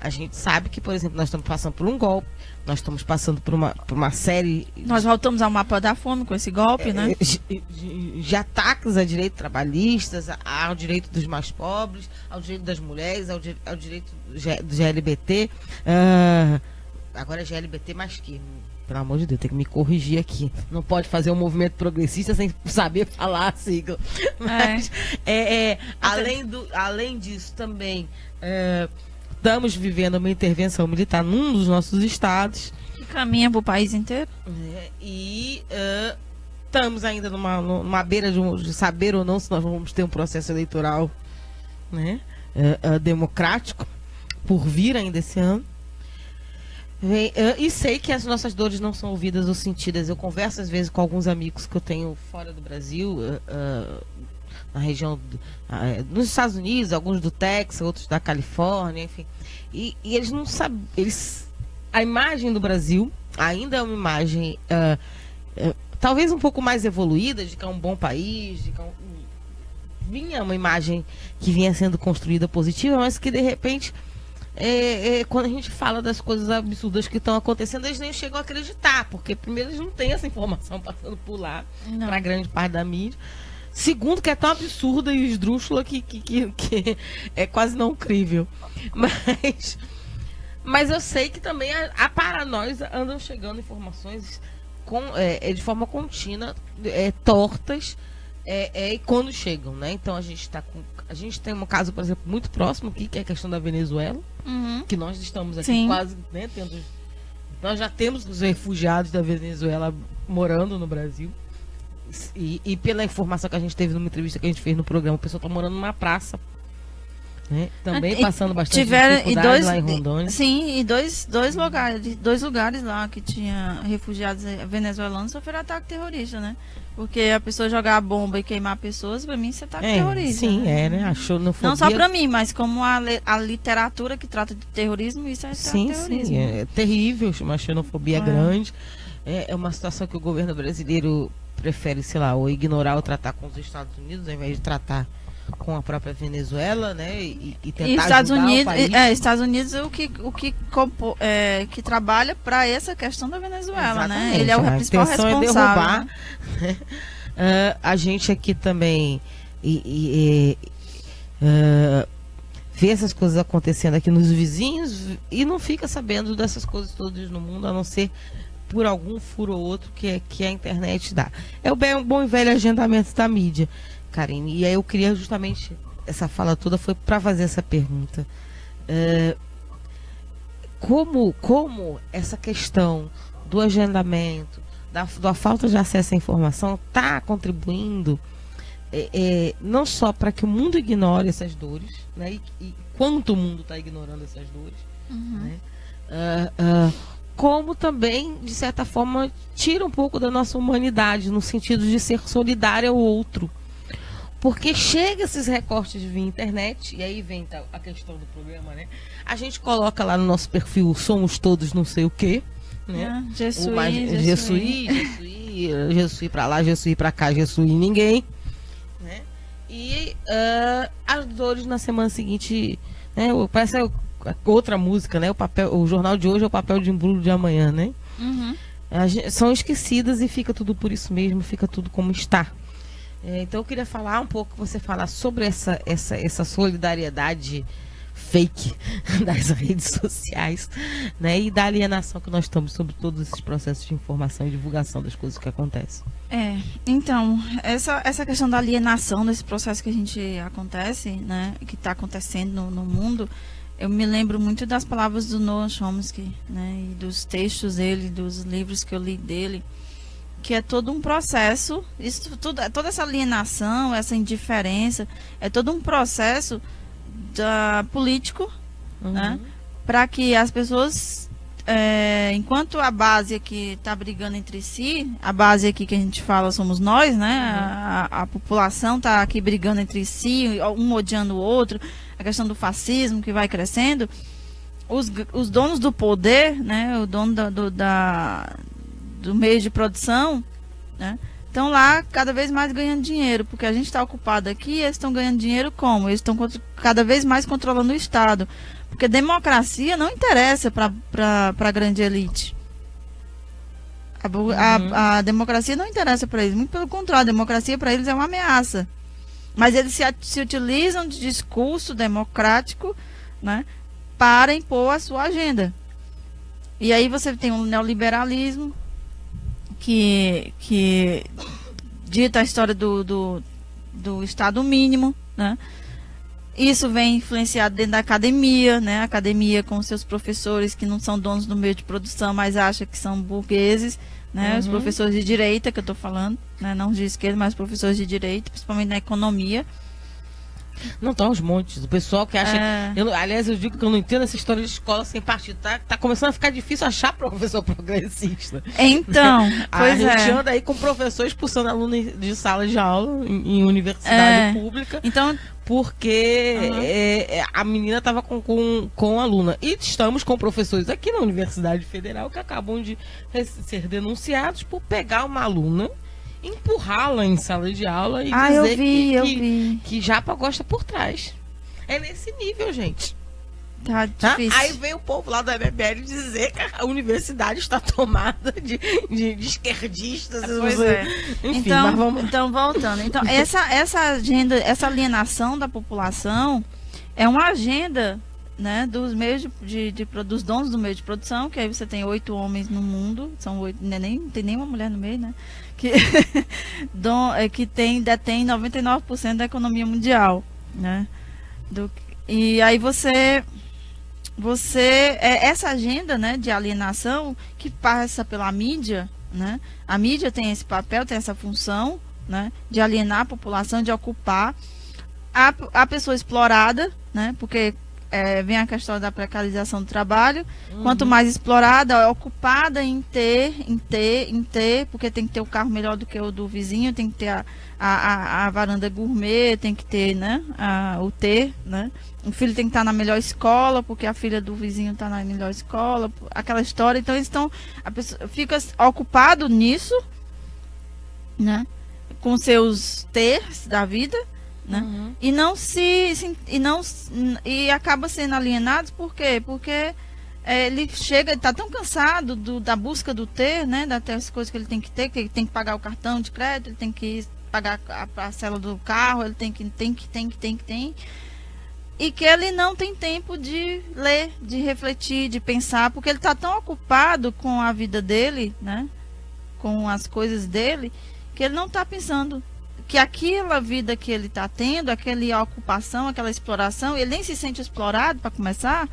A gente sabe que, por exemplo, nós estamos passando por um golpe, nós estamos passando por uma série... Nós voltamos ao mapa da fome com esse golpe, né? De ataques a direitos trabalhistas, ao direito dos mais pobres, ao direito das mulheres, ao direito do GLBT. Agora é GLBT mais que... Pelo amor de Deus, tem que me corrigir aqui. Não pode fazer um movimento progressista sem saber falar a sigla. Mas, além disso, também estamos vivendo uma intervenção militar num dos nossos estados. Que caminha para o país inteiro. E estamos ainda numa beira de saber ou não se nós vamos ter um processo eleitoral, né, democrático por vir ainda esse ano. E sei que as nossas dores não são ouvidas ou sentidas. Eu converso às vezes com alguns amigos que eu tenho fora do Brasil, na região nos Estados Unidos, alguns do Texas, outros da Califórnia, enfim. E eles não sabem. A imagem do Brasil ainda é uma imagem talvez um pouco mais evoluída, de que é um bom país, de que vinha uma imagem que vinha sendo construída positiva, mas que de repente quando a gente fala das coisas absurdas que estão acontecendo, eles nem chegam a acreditar, porque primeiro eles não têm essa informação passando por lá para grande parte da mídia. Segundo, que é tão absurda e esdrúxula que é quase não crível. Mas eu sei que também para nós andam chegando informações de forma contínua, tortas, e quando chegam, né? Então a gente tem um caso, por exemplo, muito próximo aqui, que é a questão da Venezuela, que nós estamos aqui quase, né, nós já temos os refugiados da Venezuela morando no Brasil. E pela informação que a gente teve numa entrevista que a gente fez no programa, o pessoal está morando numa praça, né? Também passando bastante dificuldade lá em Rondônia. Sim, e dois lugares lá que tinha refugiados venezuelanos sofreram ataque terrorista, né? Porque a pessoa jogar a bomba e queimar pessoas, pra mim isso é ataque terrorista. Sim, né? A xenofobia... Não só pra mim, mas como a literatura que trata de terrorismo, isso é ataque terrorismo. Sim, é terrível, uma xenofobia grande. É uma situação que o governo brasileiro prefere, sei lá, ou ignorar ou tratar com os Estados Unidos, ao invés de tratar com a própria Venezuela, né? E tentar ajudar o país. Estados Unidos é que trabalha para essa questão da Venezuela, né? Ele é o principal responsável. É derrubar, né? A gente aqui também vê essas coisas acontecendo aqui nos vizinhos e não fica sabendo dessas coisas todas no mundo, a não ser por algum furo ou outro que a internet dá. É o bom e velho agendamento da mídia, Karine. E aí eu queria justamente, essa fala toda foi para fazer essa pergunta. Como essa questão do agendamento, da falta de acesso à informação está contribuindo não só para que o mundo ignore essas dores, né? E quanto o mundo está ignorando essas dores, né? Como também, de certa forma, tira um pouco da nossa humanidade, no sentido de ser solidária ao outro. Porque chega esses recortes via internet, e aí vem a questão do programa, né? A gente coloca lá no nosso perfil, somos todos não sei o quê, né? Jesuí pra lá, Jesuí pra cá, Jesuí ninguém, né? E as dores na semana seguinte, né? Parece outra música, né? O jornal de hoje é o papel de embrulho de amanhã, né? São esquecidas e fica tudo por isso mesmo, fica tudo como está. Então eu queria falar um pouco, você falar sobre essa solidariedade fake das redes sociais, né? E da alienação que nós estamos sobre todos esses processos de informação e divulgação das coisas que acontecem. Então, essa questão da alienação desse processo que a gente acontece, né? Que está acontecendo no mundo, eu me lembro muito das palavras do Noam Chomsky, né? E dos textos dele, dos livros que eu li dele, que é todo um processo, toda essa alienação, essa indiferença, é todo um processo político, né? Para que as pessoas, enquanto a base aqui está brigando entre si, a base aqui que a gente fala somos nós, né? A população está aqui brigando entre si, um odiando o outro, a questão do fascismo que vai crescendo, os donos do poder, né? O dono do meio de produção, né? Estão lá cada vez mais ganhando dinheiro, porque a gente está ocupado aqui, eles estão ganhando dinheiro como? Eles estão cada vez mais controlando o Estado. Porque democracia não interessa para a grande elite. A democracia não interessa para eles. Muito pelo contrário, a democracia para eles é uma ameaça. Mas eles se utilizam de discurso democrático, né, para impor a sua agenda. E aí você tem um neoliberalismo que dita a história do Estado mínimo, né? Isso vem influenciado dentro da academia, né? A academia com seus professores que não são donos do meio de produção, mas acham que são burgueses, né? Os professores de direita que eu estou falando, né? Não de esquerda, mas professores de direita, principalmente na economia. Não estão aos montes. O pessoal que acha... aliás, eu digo que eu não entendo essa história de escola sem partido. Tá começando a ficar difícil achar professor progressista. Então, a gente anda aí com professor expulsando aluno de sala de aula em universidade pública. Então... Porque a menina estava com a aluna. E estamos com professores aqui na Universidade Federal que acabam de ser denunciados por pegar uma aluna, empurrá-la em sala de aula e dizer que Japa gosta por trás. É nesse nível, gente. Tá difícil. Aí vem o povo lá da MBL dizer que a universidade está tomada de esquerdistas. Enfim, mas vamos... Então, voltando. Então, essa agenda, essa alienação da população é uma agenda, né, dos meios dos donos do meio de produção, que aí você tem 8 homens no mundo, são 8, não tem nenhuma mulher no meio, né? Que detém 99% da economia mundial, né? E aí essa agenda, né, de alienação que passa pela mídia, né? A mídia tem esse papel, tem essa função, né, de alienar a população, de ocupar a pessoa explorada, né? Porque vem a questão da precarização do trabalho. Quanto mais explorada, ocupada em ter, porque tem que ter o carro melhor do que o do vizinho, tem que ter a varanda gourmet, tem que ter, né, né? O filho tem que estar na melhor escola, porque a filha do vizinho está na melhor escola, aquela história. Então a pessoa fica ocupado nisso, né, com seus ters da vida, né? E acaba sendo alienado. Por quê? Porque ele está tão cansado da busca do ter, né, das coisas que ele tem que ter, que ele tem que pagar o cartão de crédito, ele tem que pagar a parcela do carro, ele tem, e que ele não tem tempo de ler, de refletir, de pensar, porque ele está tão ocupado com a vida dele, né, com as coisas dele, que ele não está pensando que aquela vida que ele está tendo, aquela ocupação, aquela exploração, ele nem se sente explorado, para começar,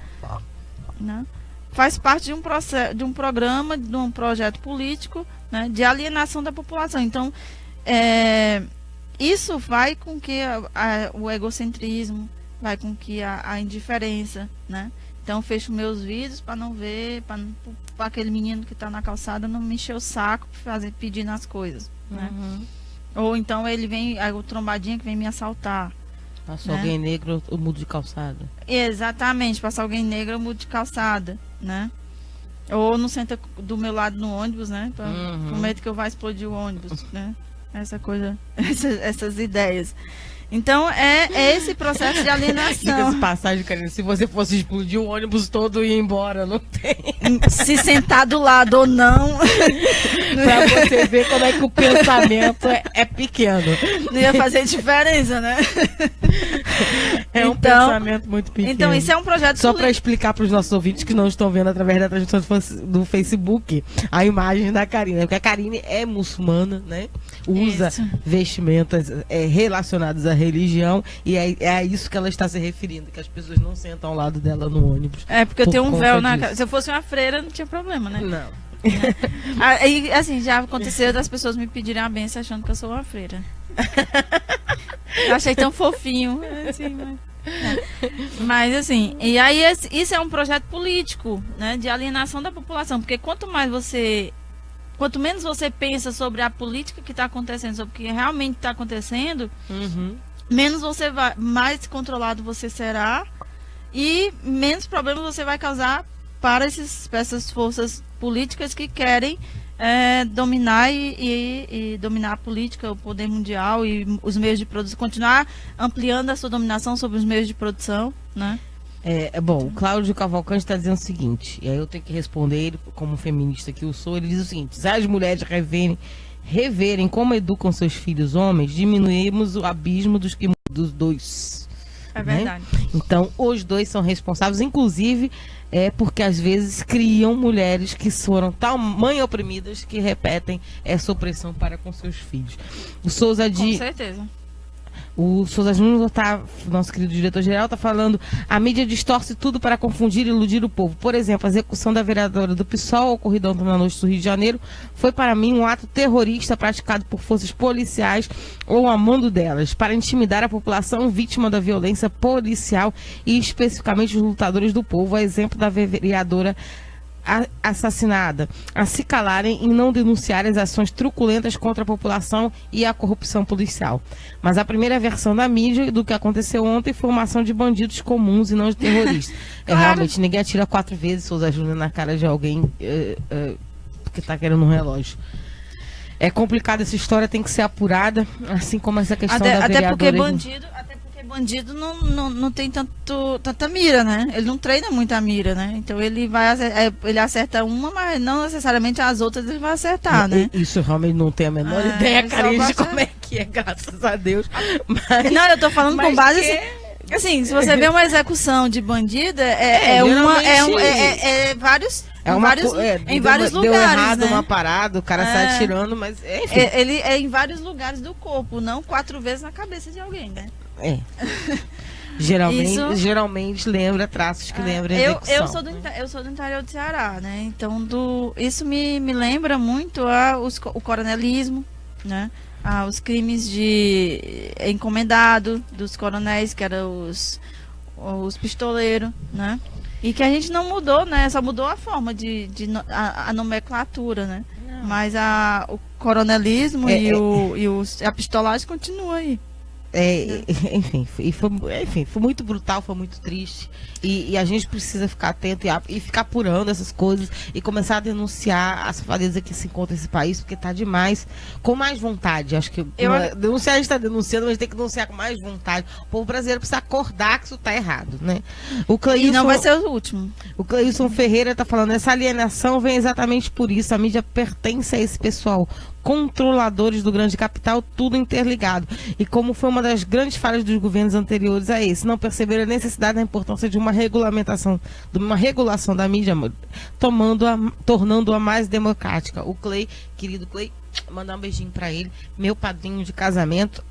né, faz parte de um processo, de um programa, de um projeto político, né, de alienação da população. Então, isso vai com que o egocentrismo, vai com que a indiferença, né? Então, fecho meus vídeos para não ver, para aquele menino que está na calçada não me encher o saco pedindo as coisas, né? Ou então ele vem, o trombadinha que vem me assaltar. Passou alguém negro, eu mudo de calçada. Exatamente, passar alguém negro, eu mudo de calçada, né? Ou não senta do meu lado no ônibus, né? Com medo que eu vá explodir o ônibus, né? Essa coisa, essas ideias. Então, é esse processo de alienação. Passagem, Karina, se você fosse explodir o ônibus todo e ir embora, não tem. Se sentar do lado ou não. Pra você ver como é que o pensamento é pequeno. Não ia fazer diferença, né? É um pensamento muito pequeno. Então, isso é um projeto Só para explicar para os nossos ouvintes que não estão vendo através da transmissão do Facebook a imagem da Karine. Porque a Karine é muçulmana, né? Usa vestimentas relacionadas à religião e é a isso que ela está se referindo, que as pessoas não sentam ao lado dela no ônibus. É, porque eu tenho um véu na cara. Se eu fosse uma freira, não tinha problema, né? Não. Aí, assim, já aconteceu das pessoas me pedirem a benção achando que eu sou uma freira. Eu achei tão fofinho. Assim, mas assim, e aí isso é um projeto político, né, de alienação da população, porque quanto menos você pensa sobre a política que está acontecendo, sobre o que realmente está acontecendo, menos você vai, mais controlado você será e menos problemas você vai causar para essas forças políticas que querem dominar e dominar a política, o poder mundial e os meios de produção, continuar ampliando a sua dominação sobre os meios de produção, né? Bom, o Cláudio Cavalcante está dizendo o seguinte, e aí eu tenho que responder ele como feminista que eu sou. Ele diz o seguinte: se as mulheres reverem como educam seus filhos homens, diminuímos o abismo dos dois. É verdade. Né? Então, os dois são responsáveis, inclusive porque às vezes criam mulheres que foram tamanho oprimidas que repetem essa opressão para com seus filhos. O Souza Com certeza. O Souza Júnior, nosso querido diretor-geral, está falando: a mídia distorce tudo para confundir e iludir o povo. Por exemplo, a execução da vereadora do PSOL, ocorrida ontem na noite do Rio de Janeiro, foi para mim um ato terrorista praticado por forças policiais ou a mando delas, para intimidar a população vítima da violência policial e especificamente os lutadores do povo, a exemplo da vereadora assassinada, a se calarem e não denunciar as ações truculentas contra a população e a corrupção policial. Mas a primeira versão da mídia do que aconteceu ontem foi uma ação de bandidos comuns e não de terroristas. Claro. Realmente, ninguém atira 4 vezes, Souza Júnior, na cara de alguém porque está querendo um relógio. É complicado essa história, tem que ser apurada, assim como essa questão da vereadora. Até porque bandido não tem tanta mira, né? Ele não treina muita mira, né? Então ele acerta uma, mas não necessariamente as outras ele vai acertar, né? Isso eu realmente não tenho a menor ideia, Karine, de como é que é, graças a Deus. Mas, não, eu tô falando com base assim, se você vê uma execução de bandido, vários em vários lugares, deu errado, né? Uma parada, o cara sai atirando, mas enfim. Ele é em vários lugares do corpo, não 4 vezes na cabeça de alguém, né? Geralmente lembra traços que lembram a execução. Eu sou do interior do Ceará, né? Então isso me lembra muito o coronelismo, né? Os crimes de encomendado dos coronéis, que eram os pistoleiros, né? E que a gente não mudou, né? Só mudou a forma a nomenclatura, né? Não. Mas o coronelismo e a pistolagem continua aí. Enfim, foi muito brutal, foi muito triste. E a gente precisa ficar atento e ficar apurando essas coisas e começar a denunciar a safadeza que se encontra nesse país, porque tá demais, com mais vontade. Acho que denunciar, a gente está denunciando, mas tem que denunciar com mais vontade. O povo brasileiro precisa acordar que isso tá errado, né? E não vai ser o último. O Cleilson Ferreira tá falando: essa alienação vem exatamente por isso. A mídia pertence a esse pessoal, controladores do grande capital, tudo interligado. E como foi uma das grandes falhas dos governos anteriores a esse, não perceberam a necessidade da importância de uma regulação da mídia, tornando-a mais democrática. O Clay, querido Clay, mandar um beijinho para ele, meu padrinho de casamento,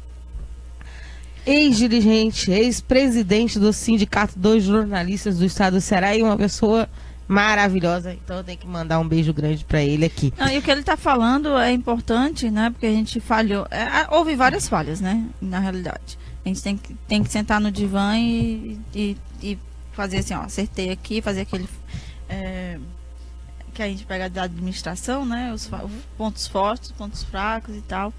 ex-dirigente, ex-presidente do Sindicato dos Jornalistas do Estado do Ceará e uma pessoa maravilhosa, então eu tenho que mandar um beijo grande para ele aqui. E o que ele está falando é importante, né? Porque a gente falhou. Houve várias falhas, né? Na realidade. A gente tem que sentar no divã e fazer assim, ó, acertei aqui, fazer aquele que a gente pega da administração, né? Os pontos fortes, os pontos fracos e tal.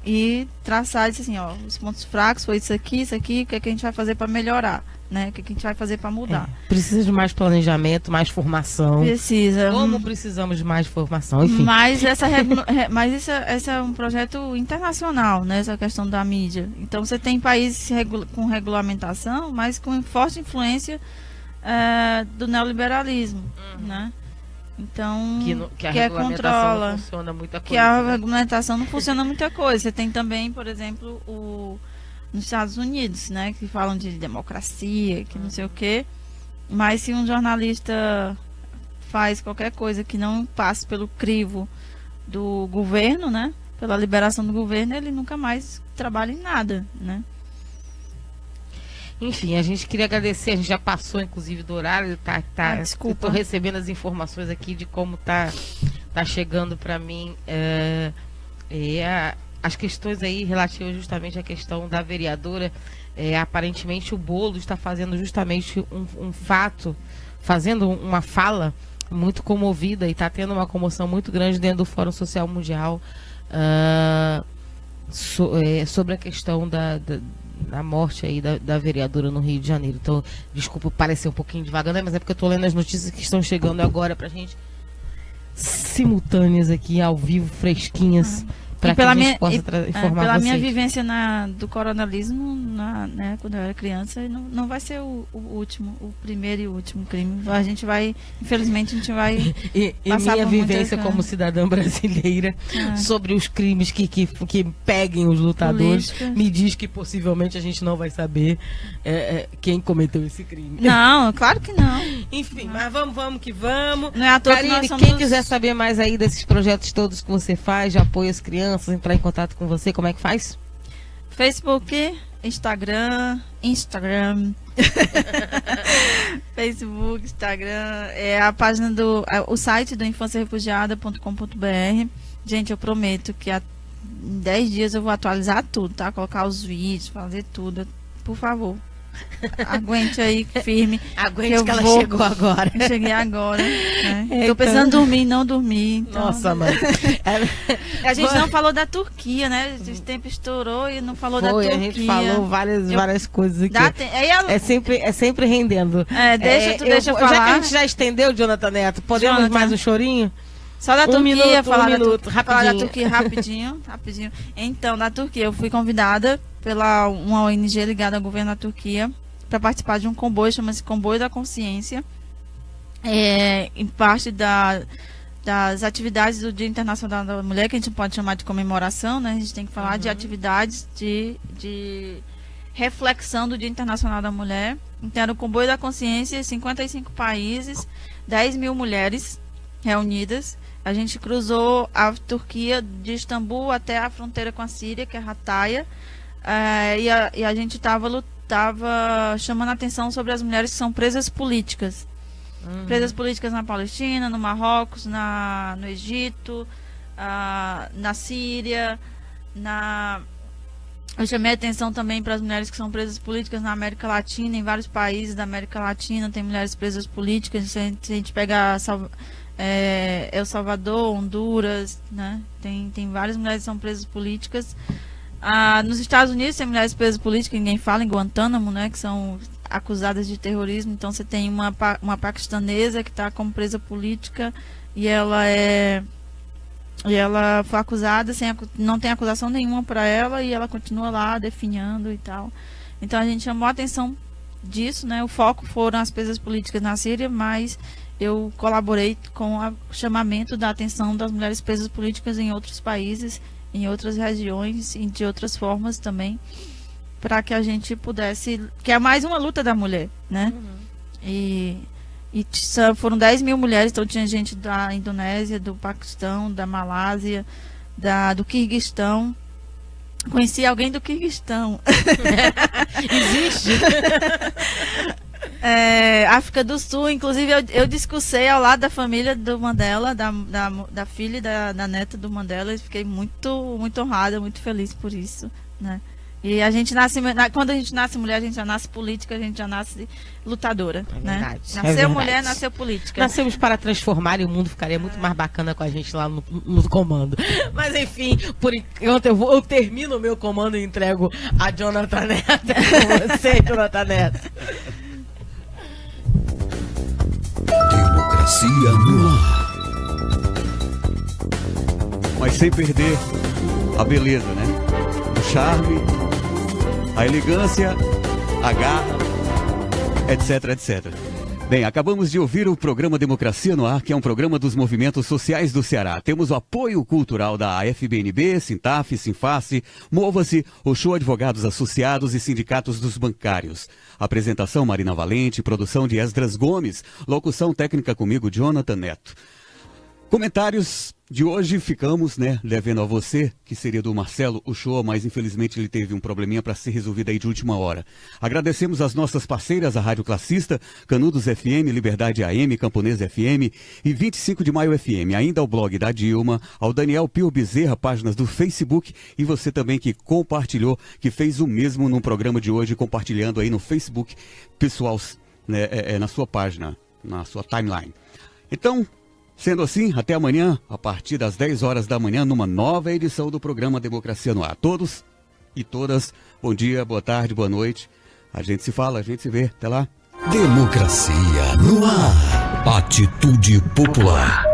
E traçar isso assim, ó, os pontos fracos foi isso aqui, o que é que a gente vai fazer para melhorar, né? O que é que a gente vai fazer para mudar. Precisa de mais planejamento, mais formação. Precisa. Como precisamos de mais formação, enfim. Mas esse é um projeto internacional, né? Essa questão da mídia. Então você tem países com regulamentação, mas com forte influência do neoliberalismo, né? Então, que a regulamentação não funciona muita coisa. Que a regulamentação não funciona muita coisa. Você tem também, por exemplo, nos Estados Unidos, né? Que falam de democracia, que não sei o quê. Mas se um jornalista faz qualquer coisa que não passe pelo crivo do governo, né? Pela liberação do governo, ele nunca mais trabalha em nada, né? Enfim, a gente queria agradecer, a gente já passou inclusive do horário, desculpa. Estou recebendo as informações aqui de como tá chegando para mim as questões aí relativas justamente à questão da vereadora. Aparentemente o Bolo está fazendo justamente um fato, fazendo uma fala muito comovida e está tendo uma comoção muito grande dentro do Fórum Social Mundial sobre a questão da morte aí da vereadora no Rio de Janeiro. Então, desculpa parecer um pouquinho devagar, né? Mas é porque eu estou lendo as notícias que estão chegando agora pra gente, simultâneas aqui, ao vivo, fresquinhas, para que a gente possa informar pela vocês. minha vivência do coronelismo, né, quando eu era criança, não vai ser o último, o primeiro e o último crime. A gente vai, infelizmente, e minha vivência como cidadã brasileira sobre os crimes que peguem os lutadores, política, me diz que possivelmente a gente não vai saber quem cometeu esse crime. Não, claro que não. Enfim, mas vamos que vamos. Não é à toa que Karine, quem quiser saber mais aí desses projetos todos que você faz, de apoio às crianças, entrar em contato com você, como é que faz? Facebook, Instagram. Facebook, Instagram, a página o site do infanciarefugiada.com.br. Gente, eu prometo que em 10 dias eu vou atualizar tudo, tá? Colocar os vídeos, fazer tudo, por favor. Aguente aí, firme. Aguente que ela chegou agora. Eu cheguei agora, né? Tô pensando em dormir e não dormir. Então... Nossa, mãe. A gente não falou da Turquia, né? O tempo estourou e não falou da Turquia. A gente falou várias coisas aqui. É sempre rendendo. Deixa eu falar. Já que a gente já estendeu, Jonathan Neto, podemos mais um chorinho? Só da Turquia, falar da Turquia rapidinho. Então, da Turquia, eu fui convidada pela uma ONG ligada ao governo da Turquia para participar de um comboio, chama-se Comboio da Consciência, em parte das atividades do Dia Internacional da Mulher, que a gente pode chamar de comemoração, né? A gente tem que falar de atividades de reflexão do Dia Internacional da Mulher. Então, era o Comboio da Consciência, 55 países, 10 mil mulheres reunidas. A gente cruzou a Turquia de Istambul até a fronteira com a Síria, que é Hataya, e a gente estava chamando a atenção sobre as mulheres que são presas políticas. Presas políticas na Palestina, no Marrocos, no Egito, na Síria, eu chamei a atenção também para as mulheres que são presas políticas na América Latina, em vários países da América Latina tem mulheres presas políticas. Se a gente pegar El Salvador, Honduras, né? Tem várias mulheres que são presas políticas. Nos Estados Unidos tem mulheres presas políticas, ninguém fala, em Guantánamo, né? Que são acusadas de terrorismo. Então você tem uma paquistanesa que está como presa política e ela foi acusada, não tem acusação nenhuma para ela, e ela continua lá definhando e tal. Então a gente chamou a atenção disso, né? O foco foram as presas políticas na Síria, mas eu colaborei com o chamamento da atenção das mulheres presas políticas em outros países, em outras regiões e de outras formas também, para que a gente pudesse, que é mais uma luta da mulher, né? E foram 10 mil mulheres, então tinha gente da Indonésia, do Paquistão, da Malásia, do Quirguistão. Conheci alguém do Quirguistão. Existe? África do Sul, inclusive eu discursei ao lado da família do Mandela, da filha e da neta do Mandela, e fiquei muito, muito honrada, muito feliz por isso, né? E a gente quando a gente nasce mulher, a gente já nasce política, a gente já nasce lutadora, né? Nasceu mulher, nasceu política. Nascemos para transformar e o mundo ficaria muito mais bacana com a gente lá no comando. Mas enfim, por enquanto eu termino o meu comando e entrego a Jonathan Neto com você, Jonathan Neto. Democracia no ar. Mas sem perder a beleza, né? O charme, a elegância, a garra, etc, etc. Bem, acabamos de ouvir o programa Democracia no Ar, que é um programa dos movimentos sociais do Ceará. Temos o apoio cultural da FBNB, Sintaf, Sinface, Mova-se, Oxô Advogados Associados e Sindicatos dos Bancários. Apresentação Marina Valente, produção de Esdras Gomes, locução técnica comigo, Jonathan Neto. Comentários de hoje ficamos, devendo a você, que seria do Marcelo Uchoa, mas infelizmente ele teve um probleminha para ser resolvido aí de última hora. Agradecemos as nossas parceiras, a Rádio Classista, Canudos FM, Liberdade AM, Camponesa FM e 25 de Maio FM, ainda ao blog da Dilma, ao Daniel Pio Bezerra, páginas do Facebook, e você também que compartilhou, que fez o mesmo no programa de hoje, compartilhando aí no Facebook, pessoal, na sua página, na sua timeline. Então, sendo assim, até amanhã, a partir das 10 horas da manhã, numa nova edição do programa Democracia no Ar. Todos e todas, bom dia, boa tarde, boa noite. A gente se fala, a gente se vê. Até lá. Democracia no Ar. Atitude Popular.